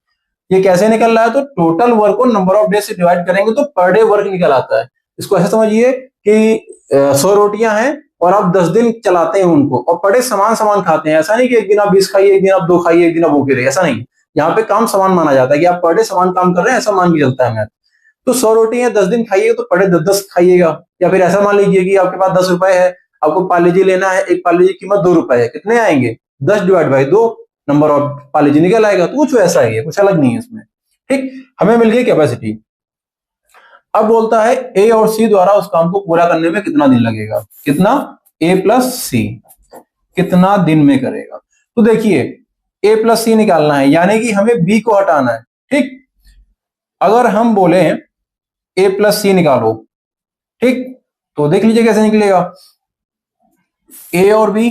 ये कैसे निकल रहा है, तो टोटल वर्क को नंबर ऑफ डे से डिवाइड करेंगे तो पर डे वर्क निकल आता है। इसको ऐसा समझिए कि 100 रोटियां हैं और आप 10 दिन चलाते हैं उनको, और पर डे समान समान खाते हैं। ऐसा नहीं कि एक दिन आप 20 खाइए, एक दिन आप 2 खाइए, एक दिन आप भूखे रहिए, ऐसा नहीं। यहाँ पे काम समान माना जाता है कि आप पर डे समान काम कर रहे हैं, ऐसा मान के चलता है मैथ। तो 100 रोटी है, 10 दिन खाइएगा तो पर डे 10 खाइएगा। या फिर ऐसा मान लीजिए कि आपके पास 10 रुपए है, आपको पार्ले-जी लेना है, एक पार्ले-जी की कीमत 2 रुपए है, कितने आएंगे, 10 divide by 2, number of Parle G निकल आएगा। तो कुछ ऐसा ही है, कुछ अलग नहीं है इसमें। ठीक, हमें मिल गई कैपेसिटी। अब बोलता है ए और सी द्वारा उस काम को पूरा करने में कितना दिन लगेगा, कितना, ए प्लस सी कितना दिन में करेगा। तो देखिए ए प्लस सी निकालना है, यानी कि हमें बी को हटाना है। ठीक, अगर हम बोले ए प्लस सी निकालो, ठीक, तो देख लीजिए कैसे निकलेगा। ए और बी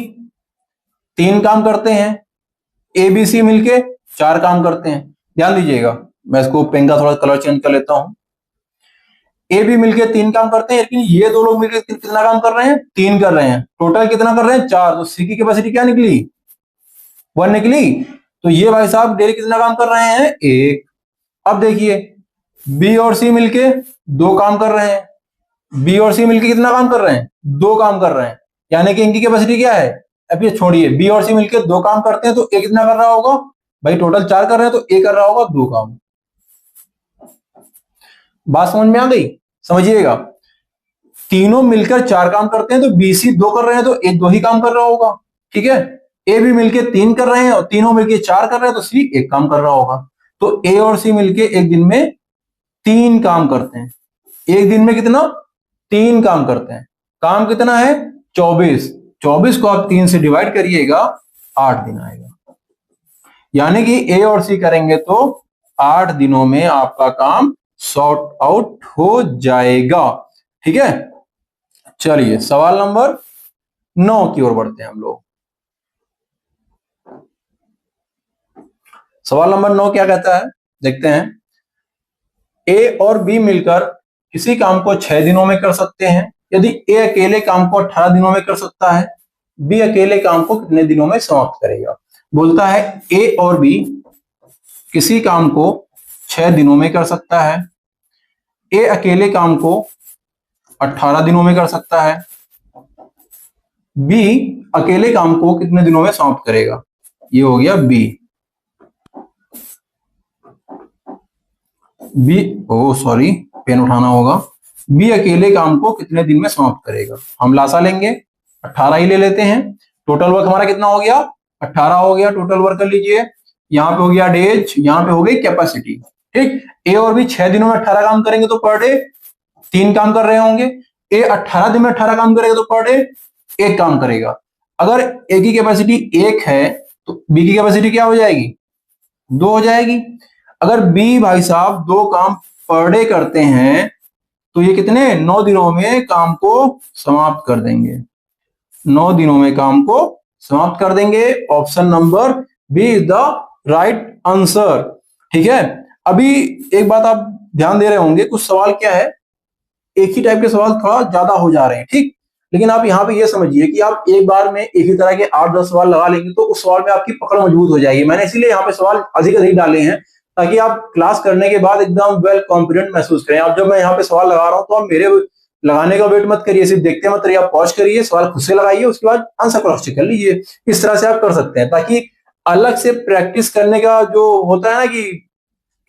3 काम करते हैं, ए बी सी मिलके 4 काम करते हैं। ध्यान दीजिएगा, मैं इसको पेन का थोड़ा कलर चेंज कर लेता हूं। ए बी मिलके 3 काम करते हैं, लेकिन ये 2 लोग मिलकर कितना काम कर रहे हैं, 3 कर रहे हैं। टोटल कितना कर रहे हैं, 4। तो सी की कैपेसिटी क्या निकली, 1 निकली। तो ये भाई साहब डेली कितना काम कर रहे हैं, 1। अब देखिए बी और सी मिलके 2 काम कर रहे हैं। बी और सी मिलके कितना काम कर रहे हैं, 2 काम कर रहे हैं। यानी कि इनकी कैपेसिटी क्या है, अब ये छोड़िए, बी और सी मिलके 2 काम करते हैं तो ए कितना कर रहा होगा, भाई टोटल 4 कर रहे हैं तो ए कर रहा होगा 2 काम। बात समझ में आ गई? समझिएगा, तीनों मिलकर 4 काम करते हैं तो बी सी 2 कर रहे हैं तो ए 2 ही काम कर रहा होगा। ठीक है, ए भी मिलके 3 कर रहे हैं और तीनों मिलके 4 कर रहे हैं तो सी 1 काम कर रहा होगा। तो ए और सी मिलके एक दिन में 3 काम करते हैं। एक दिन में कितना? 3 काम करते हैं। काम कितना है? 24। 24 को आप 3 से डिवाइड करिएगा, 8 दिन आएगा। यानी कि ए और सी करेंगे तो 8 दिनों में आपका काम सॉर्ट आउट हो जाएगा। ठीक है, चलिए सवाल नंबर 9 की ओर बढ़ते हैं हम लोग। सवाल नंबर 9 क्या कहता है, देखते हैं। ए और बी मिलकर किसी काम को 6 दिनों में कर सकते हैं। यदि ए अकेले काम को 18 दिनों में कर सकता है, बी अकेले काम को कितने दिनों में समाप्त करेगा? बोलता है ए और बी किसी काम को 6 दिनों में कर सकता है, ए अकेले काम को 18 दिनों में कर सकता है, बी अकेले काम को कितने दिनों में समाप्त करेगा? ये हो गया बी। सॉरी, पेन उठाना होगा। बी अकेले काम को कितने दिन में समाप्त करेगा? हम लासा लेंगे, 18 ही ले लेते हैं। टोटल वर्क हमारा कितना हो गया? 18 हो गया। टोटल वर्क कर लीजिए, यहाँ पे हो गया डेज, यहाँ पे हो गई कैपेसिटी। ठीक, ए और बी 6 दिनों में 18 काम करेंगे तो पर डे 3 काम कर रहे होंगे। ए 18 दिन में 18 काम करेगा तो पर डे 1 काम करेगा। अगर ए की कैपेसिटी 1 है तो बी की कैपेसिटी क्या हो जाएगी? 2 हो जाएगी। अगर बी भाई साहब 2 काम पर डे करते हैं तो ये कितने 9 दिनों में काम को समाप्त कर देंगे। 9 दिनों में काम को समाप्त कर देंगे। Option number B is the right answer. ठीक है, अभी एक बात आप ध्यान दे रहे होंगे, कुछ सवाल क्या है, एक ही टाइप के सवाल थोड़ा ज्यादा हो जा रहे हैं। ठीक, लेकिन आप यहाँ पे ये समझिए कि आप एक बार में एक ही तरह के 8-10 सवाल लगा लेंगे तो उस सवाल में आपकी पकड़ मजबूत हो जाएगी। मैंने इसीलिए यहाँ पे सवाल अधिक अधिक डाले हैं ताकि आप क्लास करने के बाद एकदम वेल कॉन्फिडेंट महसूस करें। आप जब मैं यहाँ पे सवाल लगा रहा हूँ तो आप मेरे लगाने का वेट मत करिए, सिर्फ देखते मत रहिए, आप पॉज करिए, सवाल खुद से लगाइए, उसके बाद आंसर क्रॉस चेक कर लीजिए। इस तरह से आप कर सकते हैं ताकि अलग से प्रैक्टिस करने का जो होता है ना, कि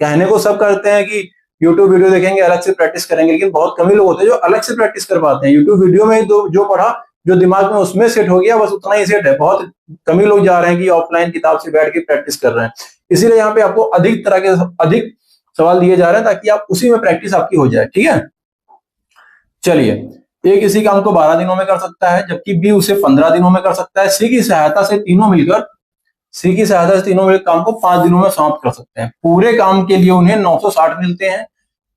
कहने को सब करते हैं कि यूट्यूब वीडियो देखेंगे अलग से प्रैक्टिस करेंगे, लेकिन बहुत कम ही लोग होते हैं जो अलग से प्रैक्टिस कर पाते हैं। यूट्यूब वीडियो में जो पढ़ा, जो दिमाग में उसमें सेट हो गया, बस उतना ही सेट है। बहुत कम ही लोग जा रहे हैं कि ऑफलाइन किताब से बैठ के प्रैक्टिस कर रहे हैं। इसीलिए यहाँ पे आपको अधिक तरह के अधिक सवाल दिए जा रहे हैं ताकि आप उसी में प्रैक्टिस आपकी हो जाए। ठीक है, चलिए, ए किसी काम को 12 दिनों में कर सकता है जबकि बी उसे 15 दिनों में कर सकता है। सी की सहायता से तीनों मिलकर काम को 5 दिनों में समाप्त कर सकते हैं। पूरे काम के लिए उन्हें 960 मिलते हैं।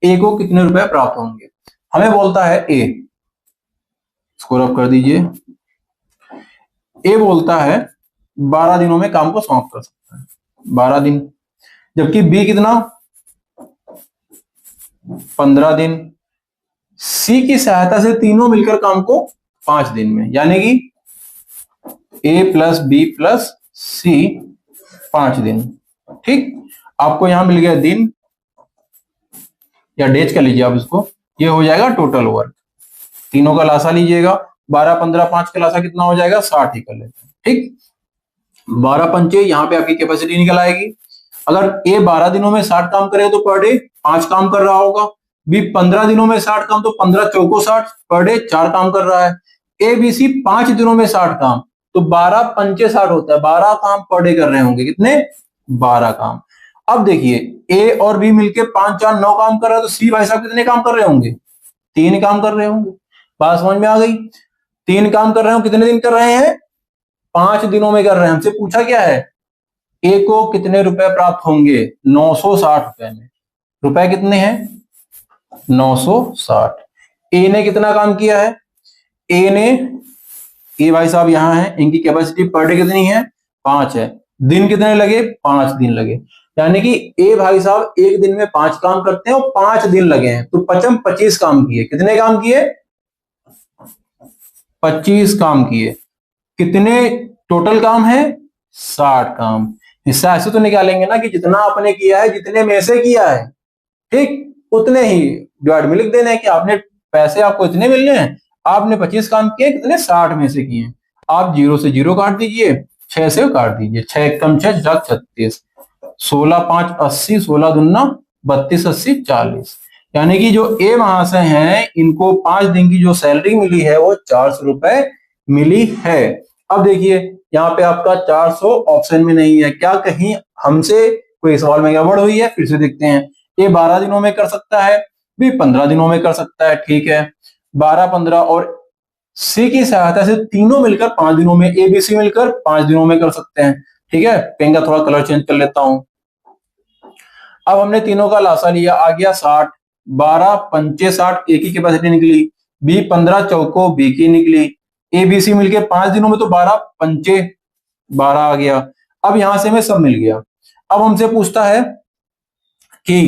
ए को कितने रुपए प्राप्त होंगे? हमें बोलता है ए, इसको रब कर दीजिए, ए बोलता है 12 दिनों में काम को समाप्त कर सकता है, 12 दिन, जबकि बी कितना? 15 दिन। सी की सहायता से तीनों मिलकर काम को 5 दिन में, यानी कि ए प्लस बी प्लस सी 5 दिन। ठीक, आपको यहां मिल गया दिन या डेज का लीजिए आप इसको, ये हो जाएगा टोटल वर्क। तीनों का लासा लीजिएगा, 12, 15, 5 का लासा कितना हो जाएगा? 60 ही कर लेते हैं। ठीक, 12 पंचे, यहाँ पे आपकी कैपेसिटी निकल आएगी। अगर ए 12 दिनों में 60 काम करेगा तो पर डे 5 काम कर रहा होगा। बी 15 दिनों में 60 काम तो 15 चौको 60, पर डे 4 काम कर रहा है। ए बी सी 5 दिनों में 60 काम तो 12 पंचे 60 होता है, 12 काम पर डे कर रहे होंगे। कितने? 12 काम। अब देखिए, ए और बी मिलके 5, 4, 9 काम कर रहा है तो सी भाई साहब कितने काम कर रहे होंगे? 3 काम कर रहे होंगे। बात समझ में आ गई? 3 काम कर रहे हो, कितने दिन कर रहे हैं? 5 दिनों में कर रहे हैं। हमसे पूछा क्या है? ए को कितने रुपए प्राप्त होंगे? 960 रुपए में। रुपए कितने हैं? 960। ए ने कितना काम किया है? ए भाई साहब यहां है, इनकी कैपेसिटी पर डे कितनी है? 5 है। दिन कितने लगे? 5 दिन लगे। यानी कि ए भाई साहब एक दिन में 5 काम करते हैं और 5 दिन लगे हैं, तो 25 काम किए। कितने काम किए? 25 काम किए। कितने टोटल काम है? 60 काम। हिस्सा ऐसे तो निकालेंगे ना कि जितना आपने किया है, जितने में से किया है, ठीक उतने ही डिवाइड में लिख देना है कि आपने पैसे आपको इतने मिलने हैं, आपने 25 काम किए, कितने? 60 में से किए। आप 0 से 0 काट दीजिए, 6 से काट दीजिए, 6 कम 6 36। 16 5 80, 16 दूना 32 80 40। यानी कि जो ए महाशय हैं इनको 5 दिन की जो सैलरी मिली है वो 400 रुपए मिली है। अब देखिए यहाँ पे आपका 400 ऑप्शन में नहीं है, क्या कहीं हमसे कोई सवाल में गड़बड़ हुई है? फिर से देखते हैं। ए 12 दिनों में कर सकता है, बी 15 दिनों में कर सकता है, ठीक है 12 15, और सी की सहायता से तीनों मिलकर 5 दिनों में, ए बी सी मिलकर 5 दिनों में कर सकते हैं, ठीक है। पेन का थोड़ा कलर चेंज कर लेता हूं। अब हमने तीनों का लासा लिया, आ गया 60, 12 पंचे 60, ए की कैपेसिटी निकली, बी 15 चौको बी की निकली, ए बी सी मिलके 5 दिनों में तो 12 पंचे 12 आ गया। अब यहां से हमें सब मिल गया। अब हमसे पूछता है कि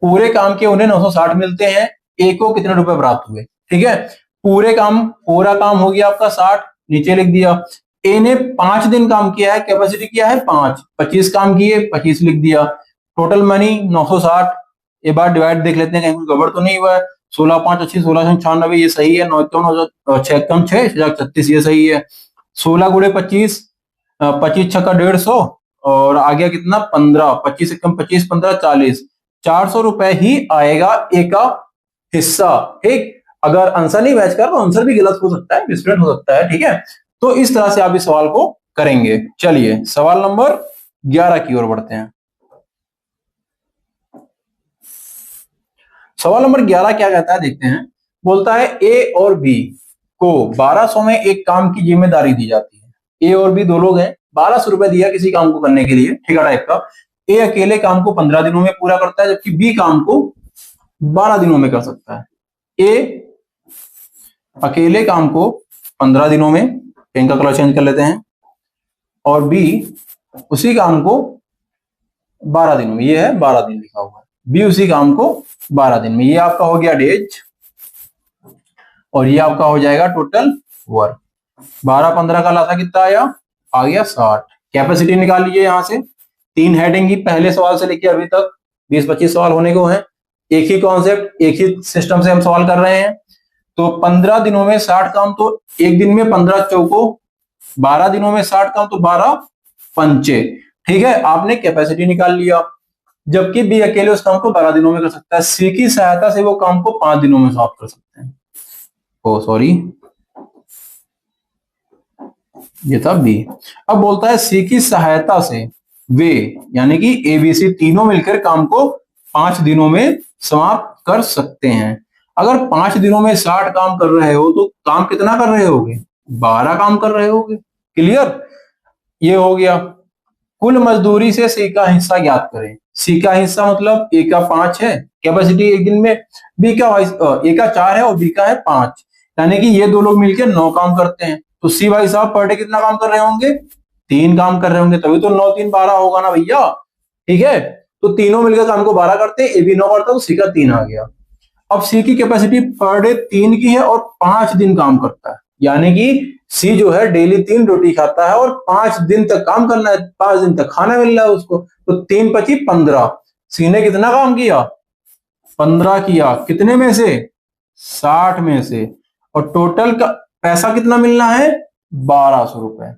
पूरे काम के उन्हें 960 मिलते हैं, ए को कितने रुपए प्राप्त हुए, ठीक है। पूरा काम हो गया आपका 60, नीचे लिख दिया। ए ने 5 दिन काम किया है, कैपेसिटी किया है 5, 25 काम किए 25 लिख दिया। Total money 960। एक बार डिवाइड देख लेते हैं कहीं कुछ गड़बड़ तो नहीं हुआ है। 16 5 80, 16 96 ये सही है, 9 6 6 36 ये सही है। 16 गुणे 25, 25 छक्का 150, और आ गया कितना 15, 25 एकम 25 15 40, 400 रुपए ही आएगा ए का हिस्सा, ठीक। अगर आंसर नहीं मैच कर तो आंसर भी गलत हो सकता है, मिसप्रिंट हो सकता है, ठीक है। तो इस तरह से आप इस सवाल को करेंगे। चलिए सवाल नंबर 11 की ओर बढ़ते हैं। सवाल नंबर 11 क्या कहता है देखते हैं। बोलता है ए और बी को 1200 में एक काम की जिम्मेदारी दी जाती है। ए और बी दो लोग हैं, 1200 रुपए दिया किसी काम को करने के लिए, ठीक है टाइप का। ए अकेले काम को 15 दिनों में पूरा करता है, जबकि बी काम को 12 दिनों में कर सकता है। ए अकेले काम को 15 दिनों में, पेन का कलर चेंज कर लेते हैं, और बी उसी काम को 12 दिनों में, ये है 12 दिन लिखा हुआ है, बी उसी काम को 12 दिन में। ये आपका हो गया डेज, और ये आपका हो जाएगा टोटल वर्क। 12 15 का लासा कितना आया? आ गया 60। कैपेसिटी निकाल लीजिए यहां से। 3 हेडिंग ही पहले सवाल से लेके अभी तक 20-25 सवाल होने को हैं। एक ही कॉन्सेप्ट, एक ही सिस्टम से हम सवाल कर रहे हैं। तो 15 दिनों में 60 काम, तो एक दिन में 15 चौको, 12 दिनों में 60 काम तो 12 पंचे, ठीक है। आपने कैपेसिटी निकाल लिया, जबकि बी अकेले उस काम को 12 दिनों में कर सकता है। सी की सहायता से वो काम को 5 दिनों में समाप्त कर सकते हैं। ओ सॉरी, ये था बी। अब बोलता है सी की सहायता से वे, यानी कि एबीसी तीनों मिलकर काम को 5 दिनों में समाप्त कर सकते हैं। अगर 5 दिनों में 60 काम कर रहे हो तो काम कितना कर रहे होगे? 12 काम कर रहे होगे। क्लियर? ये हो गया। कुल मजदूरी से सी का हिस्सा ज्ञात करें। सी का हिस्सा मतलब ए का 5 है कैपेसिटी एक दिन में, बी का ए का 4 है और बी का है 5, यानी कि ये दो लोग मिलकर 9 काम करते हैं। तो सी भाई साहब पर डे कितना काम कर रहे होंगे? 3 काम कर रहे होंगे, तभी तो 9 3 12 होगा ना भैया, ठीक है। तो तीनों मिलकर काम को 12 करते हैं, ए भी 9 करता है, तो सी का 3 आ गया। अब सी की कैपेसिटी पर डे 3 की है और 5 दिन काम करता है, यानी कि सी जो है डेली 3 रोटी खाता है और 5 दिन तक काम करना है, 5 दिन तक खाना मिल रहा है उसको। तो 3 25 15, सी ने कितना काम किया? 15 किया। कितने में से? 60 में से। और टोटल का पैसा कितना मिलना है? 1200 रुपए।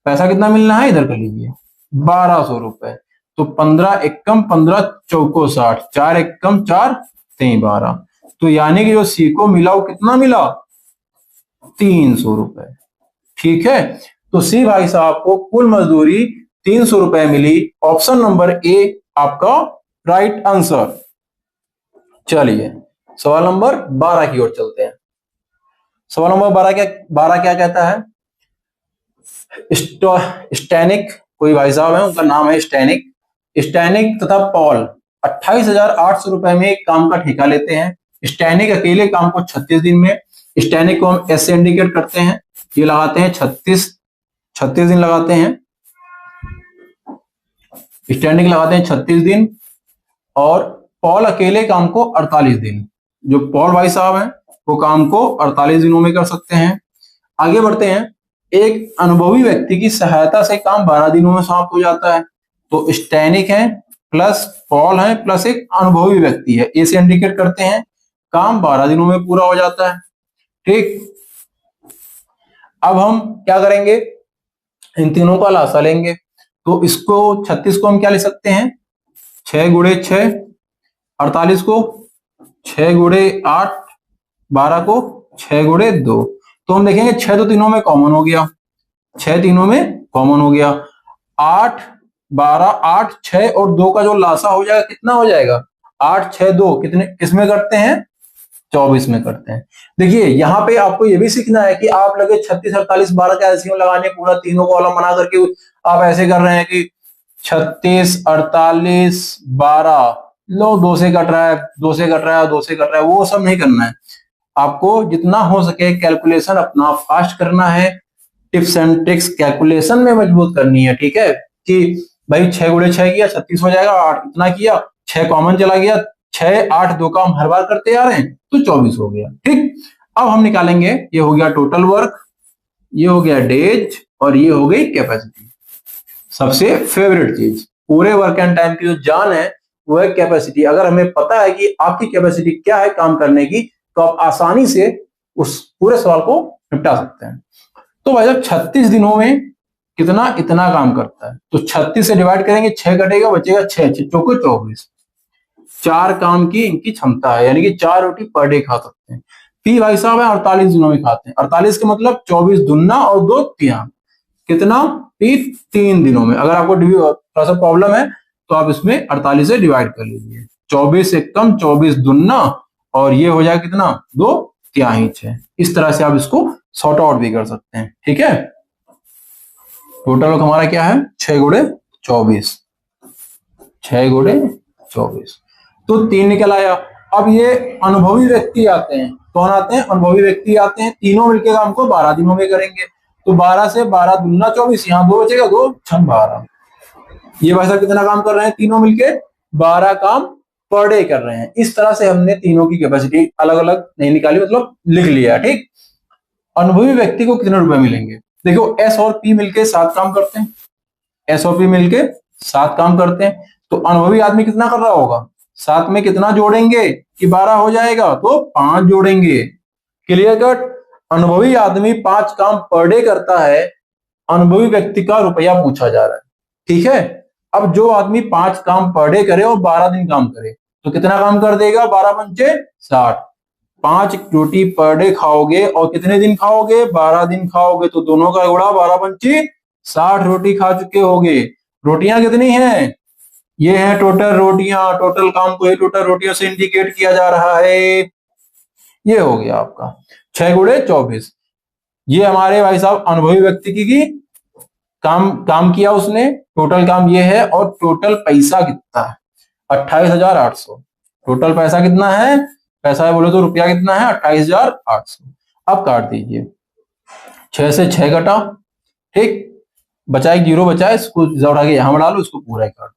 पैसा कितना मिलना है? इधर कर लीजिए 1200 रुपए। तो 15 एकम 15 चौको 60, 4 एकम 4 3 12। तो यानी कि जो सी को मिला वो कितना मिला? 300 रुपए, ठीक है। तो सी भाई साहब को कुल मजदूरी 300 रुपए मिली। ऑप्शन नंबर ए आपका राइट आंसर। चलिए सवाल नंबर 12 की ओर चलते हैं। सवाल नंबर 12 क्या कहता है? स्टैनिक, कोई भाई साहब है उनका नाम है स्टैनिक। स्टैनिक तथा पॉल 28,800 रुपए में एक काम का ठेका लेते हैं। स्टैनिक अकेले काम को 36 दिन में, स्टैनिक को हम एस से इंडिकेट करते हैं, ये लगाते हैं 36 दिन लगाते हैं, स्टैनिक लगाते हैं 36 दिन, और पॉल अकेले काम को 48 दिन। जो पॉल भाई साहब हैं वो काम को 48 दिनों में कर सकते हैं। आगे बढ़ते हैं। एक अनुभवी व्यक्ति की सहायता से काम 12 दिनों में समाप्त हो जाता है। तो स्टैनिक है प्लस पॉल है प्लस एक अनुभवी व्यक्ति है, ए से इंडिकेट करते हैं, काम 12 दिनों में पूरा हो जाता है, ठीक। अब हम क्या करेंगे? इन तीनों का लासा लेंगे। तो इसको 36 को हम क्या लिख सकते हैं, 6 गुणे 6, 48 को 6 गुणे 8, 12 को 6 गुणे 2। तो हम देखेंगे 6 तो तीनों में कॉमन हो गया, 6 तीनों में कॉमन हो गया। 8 12 8 6 और 2 का जो लासा हो जाएगा कितना हो जाएगा, 8 6 2 कितने किसमें करते हैं, 24 में करते हैं। देखिए यहाँ पे आपको ये भी सीखना है कि आप लगे 36 48 12 का एलसीएम लगाने, पूरा तीनों कॉलम बना करके आप ऐसे कर रहे हैं कि 36 48 12, लो 2 से कट रहा है, 2 से कट रहा है, 2 से कट रहा है, वो सब नहीं करना है। आपको जितना हो सके कैलकुलेशन अपना फास्ट करना है, टिप्स एंड ट्रिक्स कैलकुलेशन में मजबूत करनी है। ठीक है, कि भाई 6 गुणे 6 किया 36 हो जाएगा, 8 इतना किया, 6 कॉमन चला गया, 6 8 2 का हम हर बार करते आ रहे हैं तो 24 हो गया। ठीक, अब हम निकालेंगे, ये हो गया टोटल वर्क, ये हो गया डेज, और ये हो गई कैपेसिटी। सबसे फेवरेट चीज पूरे वर्क एंड टाइम की जो जान है वो है कैपेसिटी। अगर हमें पता है कि आपकी कैपेसिटी क्या है काम करने की, तो आप आसानी से उस पूरे सवाल को निपटा सकते हैं। तो भाई साहब 36 दिनों में कितना इतना काम करता है, तो 36 से डिवाइड करेंगे, 6 कटेगा, बचेगा 6 चौको 24। 4 काम की इनकी क्षमता है, यानी कि 4 रोटी पर डे खा सकते हैं। पी भाई साहब है 48 दिनों में खाते हैं, 48 के मतलब 24 दुन्ना और 2 तिया, कितना पी 3 दिनों में। अगर आपको थोड़ा सा प्रॉब्लम है तो आप इसमें 48 से डिवाइड कर लीजिए, 24 से कम 24 दुन्ना, और ये हो जाएगा कितना 2 तिहाई 6। इस तरह से आप इसको सॉर्ट आउट भी कर सकते हैं। ठीक है, टोटल वर्क हमारा क्या है 6 गुणे 24, 6 गुणे 24, तो 3 निकल आया। अब ये अनुभवी व्यक्ति आते हैं, कौन आते हैं, अनुभवी व्यक्ति आते हैं, तीनों मिलकर काम को 12 दिनों में करेंगे, तो 12 से 12 दुन्ना 24, यहाँ 2 बचेगा, 2 6 12। ये भाई साहब कितना काम कर रहे हैं, तीनों मिलके 12 काम पर डे कर रहे हैं। इस तरह से हमने तीनों की कैपेसिटी अलग अलग नहीं निकाली, मतलब लिख लिया। ठीक, अनुभवी व्यक्ति को कितने रुपए मिलेंगे, देखो एस और पी मिलके 7 काम करते हैं, एस और पी मिलके 7 काम करते हैं, तो अनुभवी आदमी कितना कर रहा होगा, 7 में कितना जोड़ेंगे कि 12 हो जाएगा, तो 5 जोड़ेंगे। क्लियर कट, अनुभवी आदमी 5 काम पर डे करता है, अनुभवी व्यक्ति का रुपया पूछा जा रहा है। ठीक है, अब जो आदमी 5 काम पर डे करे और 12 दिन काम करे तो कितना काम कर देगा, 12 पंचे 60। 5 रोटी पर डे खाओगे और कितने दिन खाओगे, 12 दिन खाओगे, तो दोनों का गुणा 12 पंचे 60 रोटी खा चुके होगे। रोटियां कितनी हैं, ये है टोटल रोटियां, टोटल काम को ही टोटल रोटियों से इंडिकेट किया जा रहा है। ये हो गया आपका 6 गुणे 24। ये हमारे भाई साहब अनुभवी व्यक्ति की काम किया उसने, टोटल काम ये है, और टोटल पैसा कितना है 28,800। टोटल पैसा कितना है, पैसा है बोले तो रुपया कितना है 28,800। अब काट दीजिए, 6 से 6 कटा, ठीक, बचा एक 0 बचा है, इसको उठा के यहां बढ़ा लो, इसको पूरा ही काट।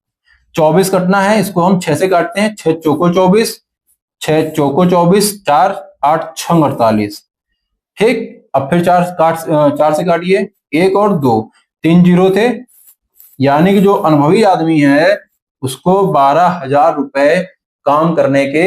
24 कटना है, इसको हम 6 से काटते हैं, 6 चौको 24, 6 चौको 24, 4 8 6 48। ठीक, अब फिर 4 से काटिए, 1 और 2, 3 0 थे, यानी कि जो अनुभवी आदमी है उसको 12,000 रुपए काम करने के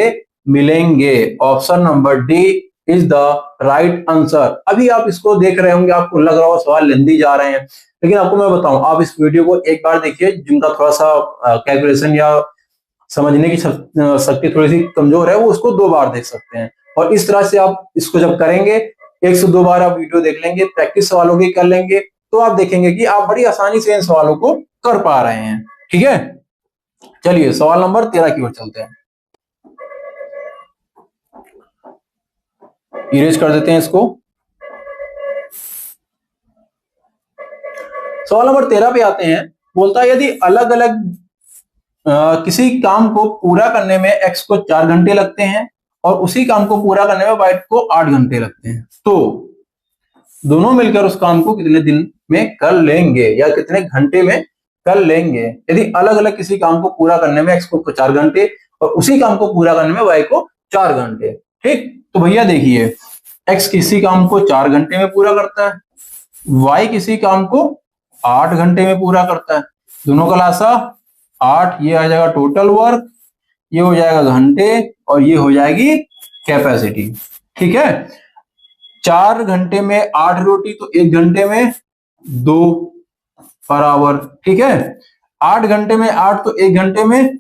मिलेंगे। Option number D is the right answer. अभी आप इसको देख रहे होंगे, आपको लग रहा होगा सवाल लेंदी जा रहे हैं, लेकिन आपको मैं बताऊं, आप इस वीडियो को एक बार देखिए, जिनका थोड़ा सा कैलकुलेशन या समझने की शक्ति थोड़ी सी कमजोर है, वो उसको 2 बार देख सकते हैं। और इस तरह से आप इसको जब करेंगे, 1 से 2 बार आप वीडियो देख लेंगे, प्रैक्टिस सवालों की कर लेंगे, तो आप देखेंगे कि आप बड़ी आसानी से इन सवालों को कर पा रहे हैं। ठीक है, चलिए सवाल नंबर 13 की ओर चलते हैं। इरेज कर देते हैं इसको। सवाल नंबर 13 पे आते हैं, बोलता है यदि अलग अलग किसी काम को पूरा करने में x को 4 घंटे लगते हैं और उसी काम को पूरा करने में y को 8 घंटे लगते हैं, तो दोनों मिलकर उस काम को कितने दिन में कर लेंगे या कितने घंटे में कर लेंगे। यदि अलग अलग किसी काम को पूरा करने में x को 4 घंटे और उसी काम को पूरा करने में y को 4 घंटे। ठीक, तो भैया देखिए, x किसी काम को 4 घंटे में पूरा करता है, y किसी काम को 8 घंटे में पूरा करता है, दोनों का लासा 8, ये आ जाएगा टोटल वर्क, ये हो जाएगा घंटे, और ये हो जाएगी कैपेसिटी। ठीक है, 4 घंटे में 8 रोटी, तो 1 घंटे में 2, पर आवर। ठीक है, 8 घंटे में 8 तो 1 घंटे में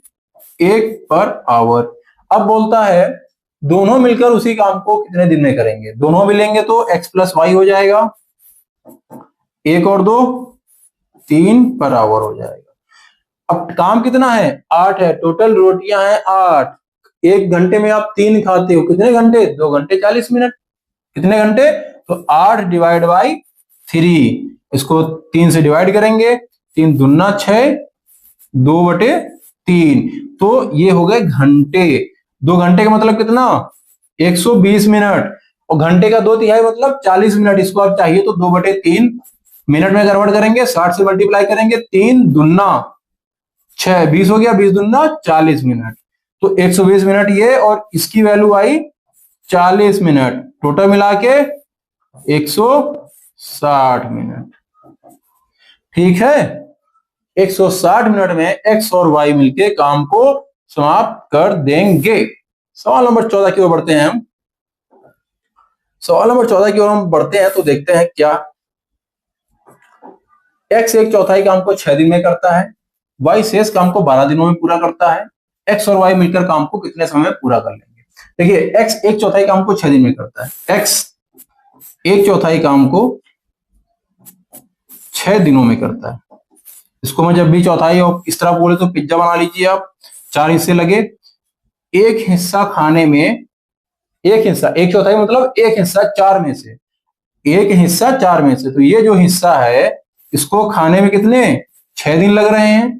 1 पर आवर। अब बोलता है दोनों मिलकर उसी काम को कितने दिन में करेंगे। दोनों मिलेंगे तो x प्लस वाई हो जाएगा, 1 और 2 3 पर आवर हो जाएगा। अब काम कितना है, 8 है, टोटल रोटियां हैं 8। 1 घंटे में आप 3 खाते हो, कितने घंटे, 2 घंटे 40 मिनट। कितने घंटे, तो 8 डिवाइड बाई 3, इसको 3 से डिवाइड करेंगे, 3 दूना 6, 2/3, तो ये हो गए घंटे। 2 घंटे का मतलब कितना, 120 मिनट, और घंटे का 2/3 मतलब 40 मिनट। इसको आप चाहिए तो 2/3 मिनट में कन्वर्ट करेंगे, 60 से मल्टीप्लाई करेंगे, 3 दूना 6, 20 हो गया, 20 दूना 40 मिनट, तो 120 मिनट ये, और इसकी वैल्यू आई 40 मिनट, टोटल मिला के 160 मिनट। ठीक है, 160 मिनट में एक्स और वाई मिलके काम को समाप्त कर देंगे। सवाल नंबर 14 की ओर बढ़ते हैं हम। सवाल नंबर 14 की ओर हम बढ़ते हैं तो देखते हैं क्या। एक्स 1/4 काम को 6 दिन में करता है, वाई शेष काम को 12 दिनों में पूरा करता है। एक्स और वाई मिलकर काम को कितने समय में पूरा कर लेंगे। देखिए, एक्स 1/4 काम को 6 दिन में करता है। एक्स 1/4 काम को 6 दिनों में करता है। इसको मैं जब भी चौथाई और इस तरह बोले तो पिज्जा बना लीजिए आप, 4 हिस्से लगे, एक हिस्सा खाने में, एक हिस्सा 1/4 मतलब एक हिस्सा 4 में से, एक हिस्सा 4 में से, तो ये जो हिस्सा है इसको खाने में कितने 6 दिन लग रहे हैं,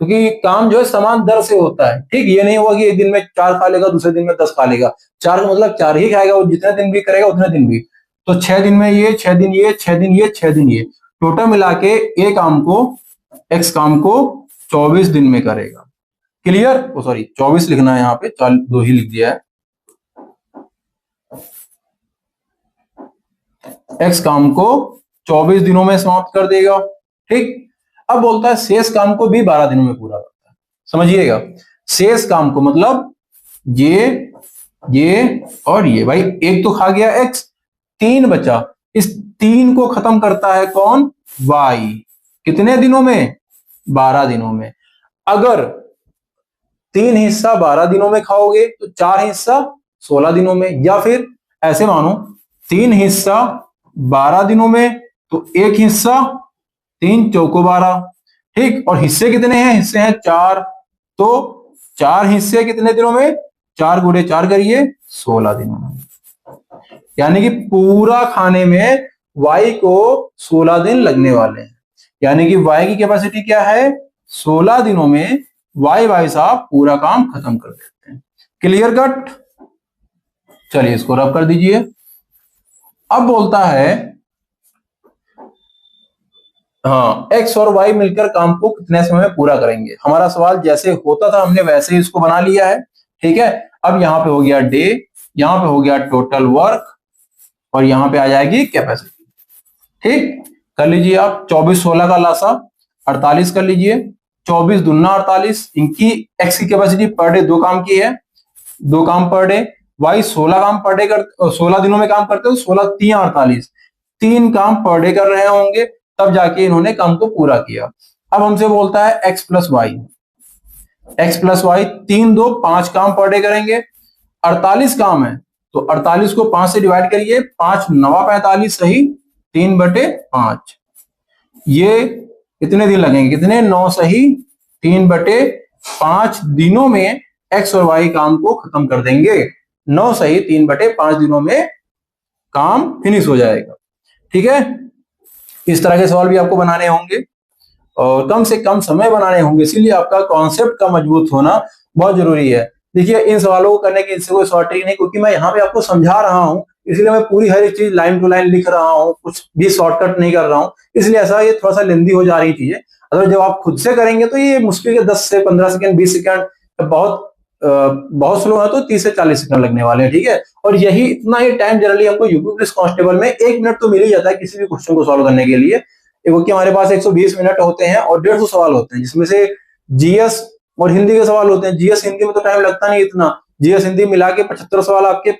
क्योंकि काम जो है समान दर से होता है। ठीक, ये नहीं हुआ कि एक दिन में 4 खा लेगा, दूसरे दिन में 10 खा लेगा। 4 का मतलब 4 ही खाएगा, वो जितने दिन भी करेगा उतने दिन भी। तो 6 दिन में ये, 6 दिन ये, 6 दिन ये, 6 दिन ये, टोटल मिला के एक काम को, एक्स काम को 24 दिन में करेगा। क्लियर, ओ सॉरी 24 लिखना है यहाँ पे, 2 ही लिख दिया है। एक्स काम को 24 दिनों में समाप्त कर देगा। ठीक, अब बोलता है शेष काम को भी 12 दिनों में पूरा करता है। समझिएगा, शेष काम को मतलब ये और ये, भाई एक तो खा गया एक्स, 3 बचा, इस 3 को खत्म करता है कौन, वाई। कितने दिनों में, 12 दिनों में। अगर 3 हिस्सा 12 दिनों में खाओगे तो 4 हिस्सा 16 दिनों में, या फिर ऐसे मानो 3 हिस्सा 12 दिनों में तो एक हिस्सा 3 चौको 12। ठीक, और हिस्से कितने हैं, हिस्से हैं 4, तो 4 हिस्से कितने दिनों में, 4 गुणे 4 करिए 16 दिनों में। यानी कि पूरा खाने में वाई को 16 दिन लगने वाले हैं। यानी कि वाई की कैपेसिटी क्या है, 16 दिनों में वाई भाई साहब पूरा काम खत्म कर देते हैं। क्लियर कट, चलिए इसको रब कर दीजिए। अब बोलता है हाँ, एक्स और वाई मिलकर काम को कितने समय में पूरा करेंगे। हमारा सवाल जैसे होता था हमने वैसे ही इसको बना लिया है। ठीक है, अब यहाँ पे हो गया डे, यहाँ पे हो गया टोटल वर्क, और यहाँ पे आ जाएगी कैपेसिटी। ठीक, कर लीजिए आप, 24 16 का लासा 48 कर लीजिए, 24 दूना 48, इनकी एक्स की कैपेसिटी पर डे 2 काम की है, 2 काम पर डे। वाई 16 काम पर डे कर, 16 दिनों में काम करते हो, 16 3 48, 3 काम पर डे कर रहे होंगे, तब जाके इन्होंने काम को पूरा किया। अब हमसे बोलता है X plus Y, X plus Y 3 2 5 काम पर डे करेंगे, 48 काम है तो 48 को 5 से डिवाइड करिए, 5 9 45 सही, 3/5। ये कितने दिन लगेंगे, कितने 9 सही, 3/5 दिनों में एक्स और वाई काम को खत्म कर देंगे। 9 सही 3/5 दिनों में काम फिनिश हो जाएगा। ठीक है, इस तरह के सवाल भी आपको बनाने होंगे और कम से कम समय बनाने होंगे, इसीलिए आपका कॉन्सेप्ट का मजबूत होना बहुत जरूरी है। देखिए, इन सवालों को करने की इससे कोई शॉर्टेज नहीं, क्योंकि मैं यहाँ पे आपको समझा रहा हूँ, इसलिए मैं पूरी हर एक चीज लाइन टू लाइन लिख रहा हूँ, कुछ भी शॉर्टकट नहीं कर रहा हूँ, इसलिए ऐसा ये थोड़ा सा लेंदी हो जा रही चीजें। अगर जब आप खुद से करेंगे तो ये मुश्किल के 10 से 15 सेकंड 20 सेकंड, बहुत स्लो है तो 30 से 40 सेकंड लगने वाले हैं। ठीक है, और यही इतना ही टाइम जनरली हमको यूपी पुलिस कांस्टेबल में 1 मिनट तो मिल ही जाता है किसी भी क्वेश्चन को सॉल्व करने के लिए। क्योंकि हमारे पास 120 मिनट होते हैं और 150 सवाल होते हैं, जिसमें से जीएस और हिंदी के सवाल होते हैं। जीएस हिंदी में तो टाइम लगता नहीं इतना, जीएस हिंदी मिला के 75 सवाल आपके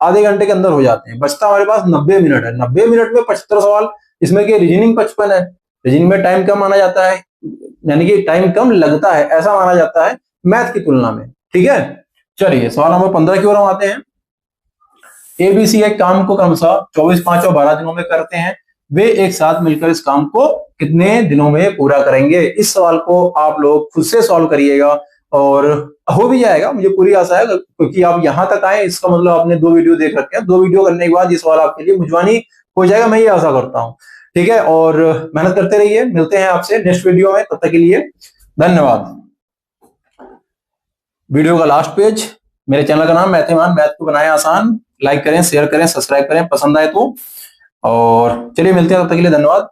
आधे घंटे के अंदर हो जाते हैं। बचता हमारे पास 90 मिनट है, 90 मिनट में 75 सवाल, इसमें कि रीजनिंग 55 है। रीजनिंग में टाइम कम माना जाता है, यानी कि टाइम कम लगता है ऐसा माना जाता है मैथ की तुलना में। ठीक है, चलिए सवाल नंबर 15 की ओर हम आते हैं। एबीसी एक काम को क्रमशः 24, 5 और 12 दिनों में करते हैं, वे एक साथ मिलकर इस काम को कितने दिनों में पूरा करेंगे? इस सवाल को आप लोग खुद से सॉल्व करिएगा और हो भी जाएगा, मुझे पूरी आशा है, क्योंकि आप यहां तक आए इसका मतलब आपने 2 वीडियो देख रखे हैं। 2 वीडियो करने के बाद ये सवाल आपके लिए मुझवानी हो जाएगा, मैं ये आशा करता हूं। ठीक है, और मेहनत करते रहिए, मिलते हैं आपसे नेक्स्ट वीडियो में, तब तक के लिए धन्यवाद। वीडियो का लास्ट पेज, मेरे चैनल का नाम मैथेमान, मैथ को बनाए आसान। लाइक करें, शेयर करें, सब्सक्राइब करें पसंद आए तो, और चलिए मिलते हैं, तब तक के लिए धन्यवाद।